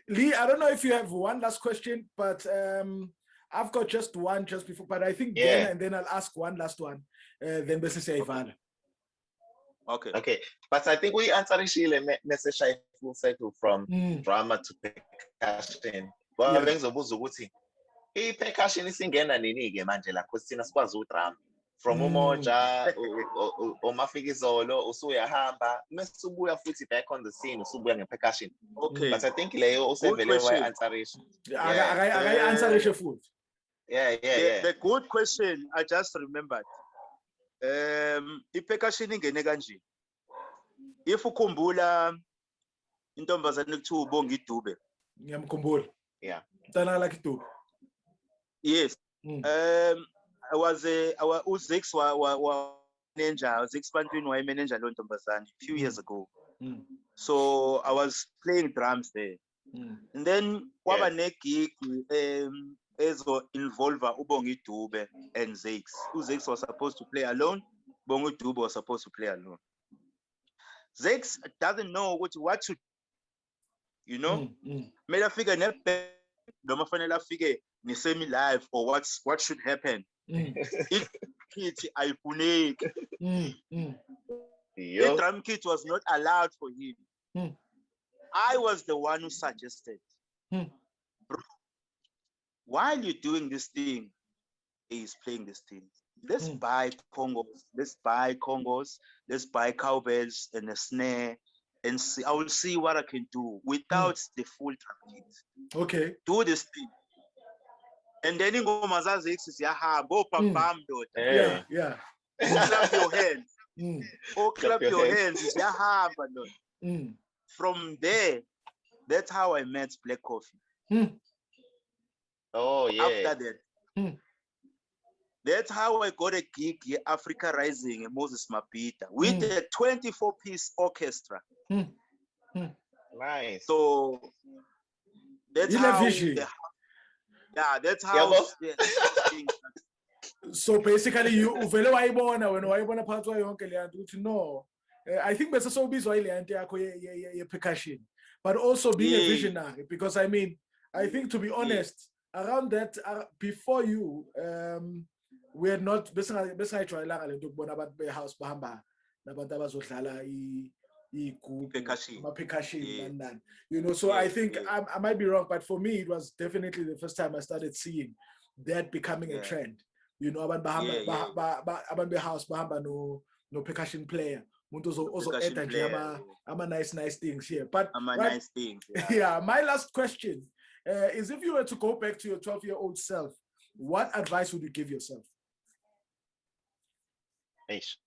Speaker 1: Lee, I don't know if you have one last question, but I've got just one just before. But I think then and then I'll ask one last one. Then this is Ivan.
Speaker 2: Okay.
Speaker 3: Okay. But I think we answered the message full cycle from drama to percussion. Well, percussion is ingena nini-ke manje la because thina sikwazi udrama from umoja umafikizolo usuyahamba mase ubuya futhi back on the scene usubuya nge-percussion.
Speaker 2: Okay.
Speaker 3: But I think leyo usevele wa-answerisha.
Speaker 1: Answerisha futhi.
Speaker 3: Yeah.
Speaker 2: The good question I just remembered. I-percussion ingene kanje. If ukhumbula intombazane kuthiwa ubonga idube.
Speaker 1: Ngiyamkhumbula.
Speaker 3: Yeah.
Speaker 1: Mntana like idube.
Speaker 2: Yes. I was uZix wa manager, uZix Bantwini wa manager lo ntombazane a few years ago. So I was playing drums there. And then kwaba ne gig ezo involve ubonga idube and Zix. uZix was supposed to play alone, bonga idube was supposed to play alone. Zix doesn't know what to, you know. Made a figure never noma fanele afike ni semi live or what should happen. If kit ayifuneki. The drum kit was not allowed for him. I was the one who suggested, bro, while you're doing this thing, he's playing this thing. Let's buy congos, let's buy cowbells and a snare, and see. I will see what I can do without the full drum kit.
Speaker 1: Okay.
Speaker 2: Do this thing. And then in go mazazi is go pam pam do.
Speaker 1: Yeah.
Speaker 2: Clap your hands. Clap your hands. Is From there, that's how I met Black Coffee.
Speaker 3: Oh yeah.
Speaker 2: After that, that's how I got a gig in Africa Rising in Moses Mapita with a 24-piece orchestra.
Speaker 3: Nice.
Speaker 2: So that's how. That's how.
Speaker 1: So basically, you uvele wayibona wena wayibona phakathi kwayo yonke le nto uthi no. I think bese so bizwa ile nto yakho ye percussion, but also being a visionary, because I mean, I think to be honest, around that before you, we had not bese ngayijwayelanga le nto ukubona abantu behouse bahamba nabantu abazodlala percussion and you know, so I think I might be wrong, but for me it was definitely the first time I started seeing that becoming a trend. You know, abantu behouse bahamba no percussion player. Also ama nice things here. But
Speaker 2: nice things.
Speaker 1: Yeah, my last question is, if you were to go back to your 12-year-old self, what advice would you give yourself?
Speaker 3: Eish.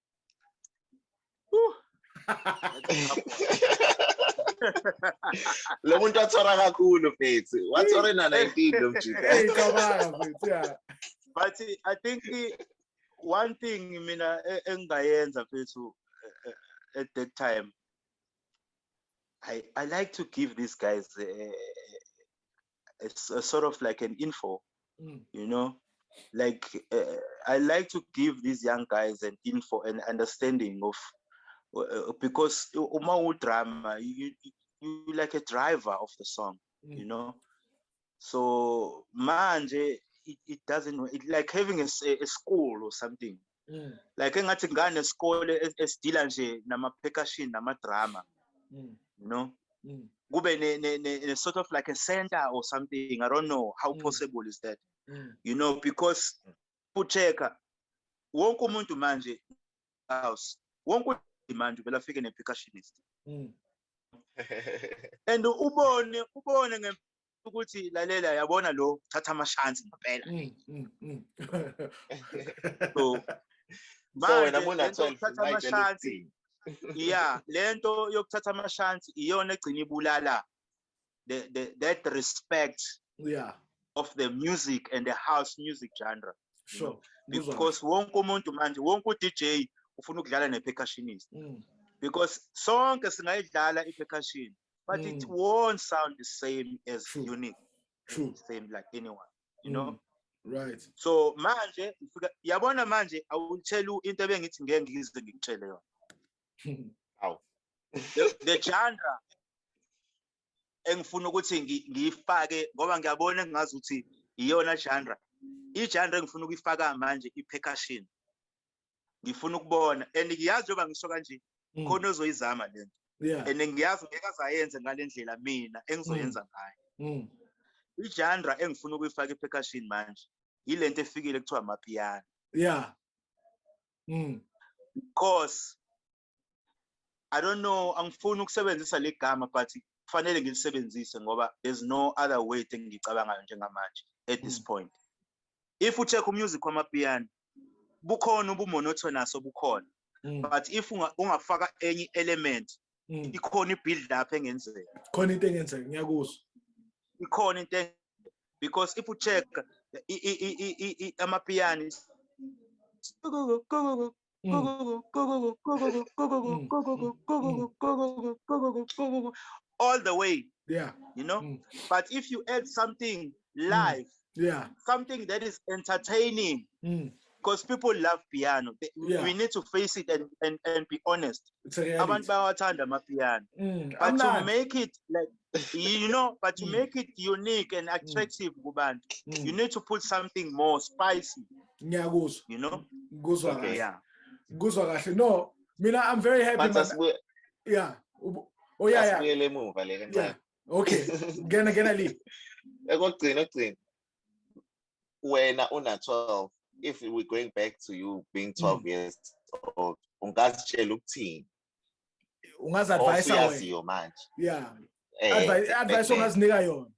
Speaker 3: Lo muntu athora kakhulu mfethu. Wathora na 19 lo mjika.
Speaker 1: Hey, come on, yeah.
Speaker 2: But I think one thing mina engayenza mfethu at that time, I like to give these guys a sort of like an info, you know, like I like to give these young guys an info and understanding of, because drama, you like a driver of the song, you know. So manje it doesn't, like having a school or something. Like engathi ngane esikole esidila nje nama percussion nama drama, you know. Kube ne sort of like a center or something. I don't know how possible is that, you know, because ucheka wonke umuntu manje house wonke manje vela afike ne percussionist and ubone ukuthi lalela yabona lo thatha amashansi ngempela. So
Speaker 3: wena muna 12
Speaker 2: yeah, lento yokuthatha amashansi iyona egcina ibulala that respect of the music and the house music genre.
Speaker 1: Sure.
Speaker 2: Because wonke umuntu manje wonke DJ ufuna ukudlala ne percussionist, because sonke singayidlala i-percussion, but it won't sound the same as unique. Same like anyone, you know.
Speaker 1: Right.
Speaker 2: So manje yabona manje I will tell you into ebengithi ngeke ngize ngikutshele yona.
Speaker 3: Aw.
Speaker 2: the genre engifuna ukuthi ngiyifake ngoba ngiyabona engazi ukuthi iyona genre. I-genre engifuna ukuyifaka manje i-percussion. Ngifuna ukubona and ngiyazi njengoba ngisho kanje khona ozoyizama lento.
Speaker 1: Yeah.
Speaker 2: And ngiyazi ngeke azayenze ngalendlela mina engizoyenza ngayo. I-genre engifuna ukuyifaka i-percussion manje ilento efikile kuthiwa amapiano.
Speaker 1: Yeah.
Speaker 2: Because I don't know, angifuni ukusebenzisa le gama but kufanele ngilisebenzise ngoba there's no other way engicabangayo njengamanje at this point. If you check music kwamapiano bukhona ubumonotonous obukhona, but if ungafaka any element ikhona i-build up engenzeka.
Speaker 1: Khona into engenzeka ngiyakuzwa.
Speaker 2: Ikhona into because if you check amapiano all the way,
Speaker 1: yeah,
Speaker 2: you know. But if you add something live,
Speaker 1: yeah,
Speaker 2: something that is entertaining, because people love piano, we need to face it and be honest.
Speaker 1: It's a reality.
Speaker 2: But to make it like, you know, but to make it unique and attractive, you need to put something more spicy.
Speaker 1: Yeah,
Speaker 2: you know.
Speaker 1: Okay, yeah. No, Mina, I'm very happy. Yeah. Oh yeah, yeah. Yeah. Okay. Gonna leave.
Speaker 3: When una 12, if we're going back to you being 12 years old, ungazitshela ukuthini?
Speaker 1: Ungazi-advise
Speaker 3: your manje.
Speaker 1: Yeah. Advice ongazinika yona.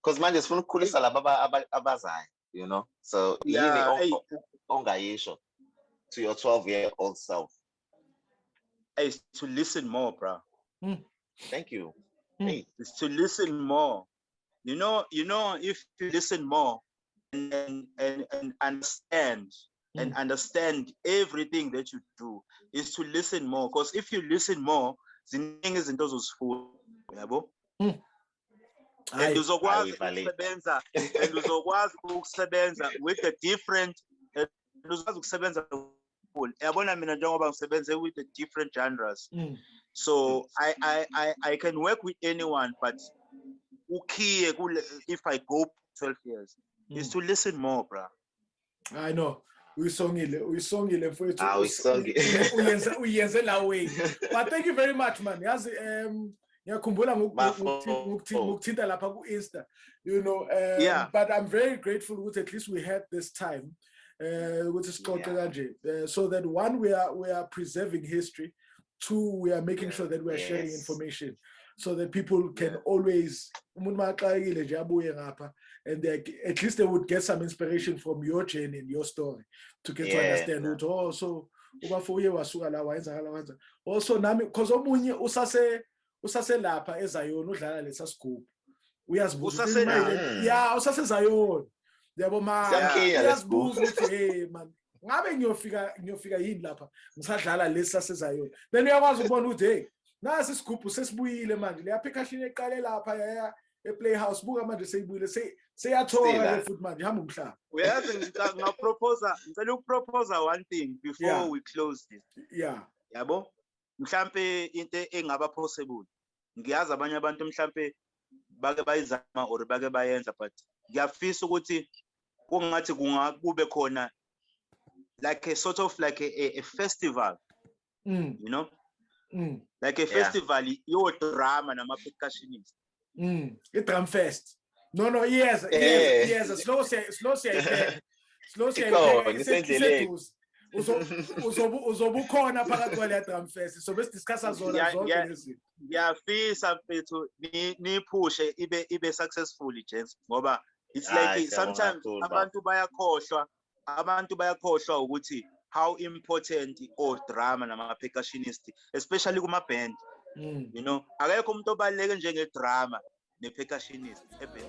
Speaker 3: Because manje sifuna ukukhulisa laba abazayo, you know. So yini ongayisho to your 12-year-old self?
Speaker 2: Is to listen more, bro.
Speaker 3: Thank you.
Speaker 2: It's to listen more. You know, if you listen more and understand and understand everything that you do, is to listen more. Because if you listen more, ziningi izinto ozozifunda, yabo. And uzokwazi ukusebenza with the different yabona mina njengoba ngisebenze with the different genres. So I can work with anyone, but if I go 12 years is to listen more, bro.
Speaker 1: I know. Uyisongile mfowethu. Uyenze la way. But thank you very much, man. Yazi ngiyakhumbula ngokuthinta lapha ku Insta, you know.
Speaker 2: Yeah.
Speaker 1: But I'm very grateful that at least we had this time. So that one, we are preserving history. Two, we are making sure that we are sharing information so that people can always, and at least they would get some inspiration from your journey and your story to get to understand. Also, nami because omunye usase lapha eZion udlala lesa scoop. Uyazibuza usase Zion. Yabo uyazibuza ukuthi hey man, ngabe ngiyofika yini lapha ngisadlala lesa sezayo. Then uyakwazi ukubona ukuthi hey nasi isigubhu sesibuyile manje leya percussion eqale lapha yaya ePlayhouse buka manje seyibuyile seyathola futhi manje hamba umhlaba.
Speaker 2: Uyazi ngicela ukupropose one thing before we close this.
Speaker 1: Yeah.
Speaker 2: Yabo mhlambe into engaba possible. Ngiyazi abanye abantu mhlambe bake bayizama or bake bayenza, but ngiyafisa ukuthi kungathi kube khona like a sort of like a festival, you know, like a festival, your drama and my percussionist.
Speaker 1: A drum fest. No, yes, slow say. Uzobukhona phakathi kwale drum fest. So let's discuss zona zonke lezi.
Speaker 2: Ngiyafisa mfethu niphushe ibe successfully, gents, ngoba it's like sometimes abantu bayakhohlwa ukuthi how important drama nama percussionist, especially kuma band. You know, akekho umuntu obaleke njenge drama ne percussionist eband.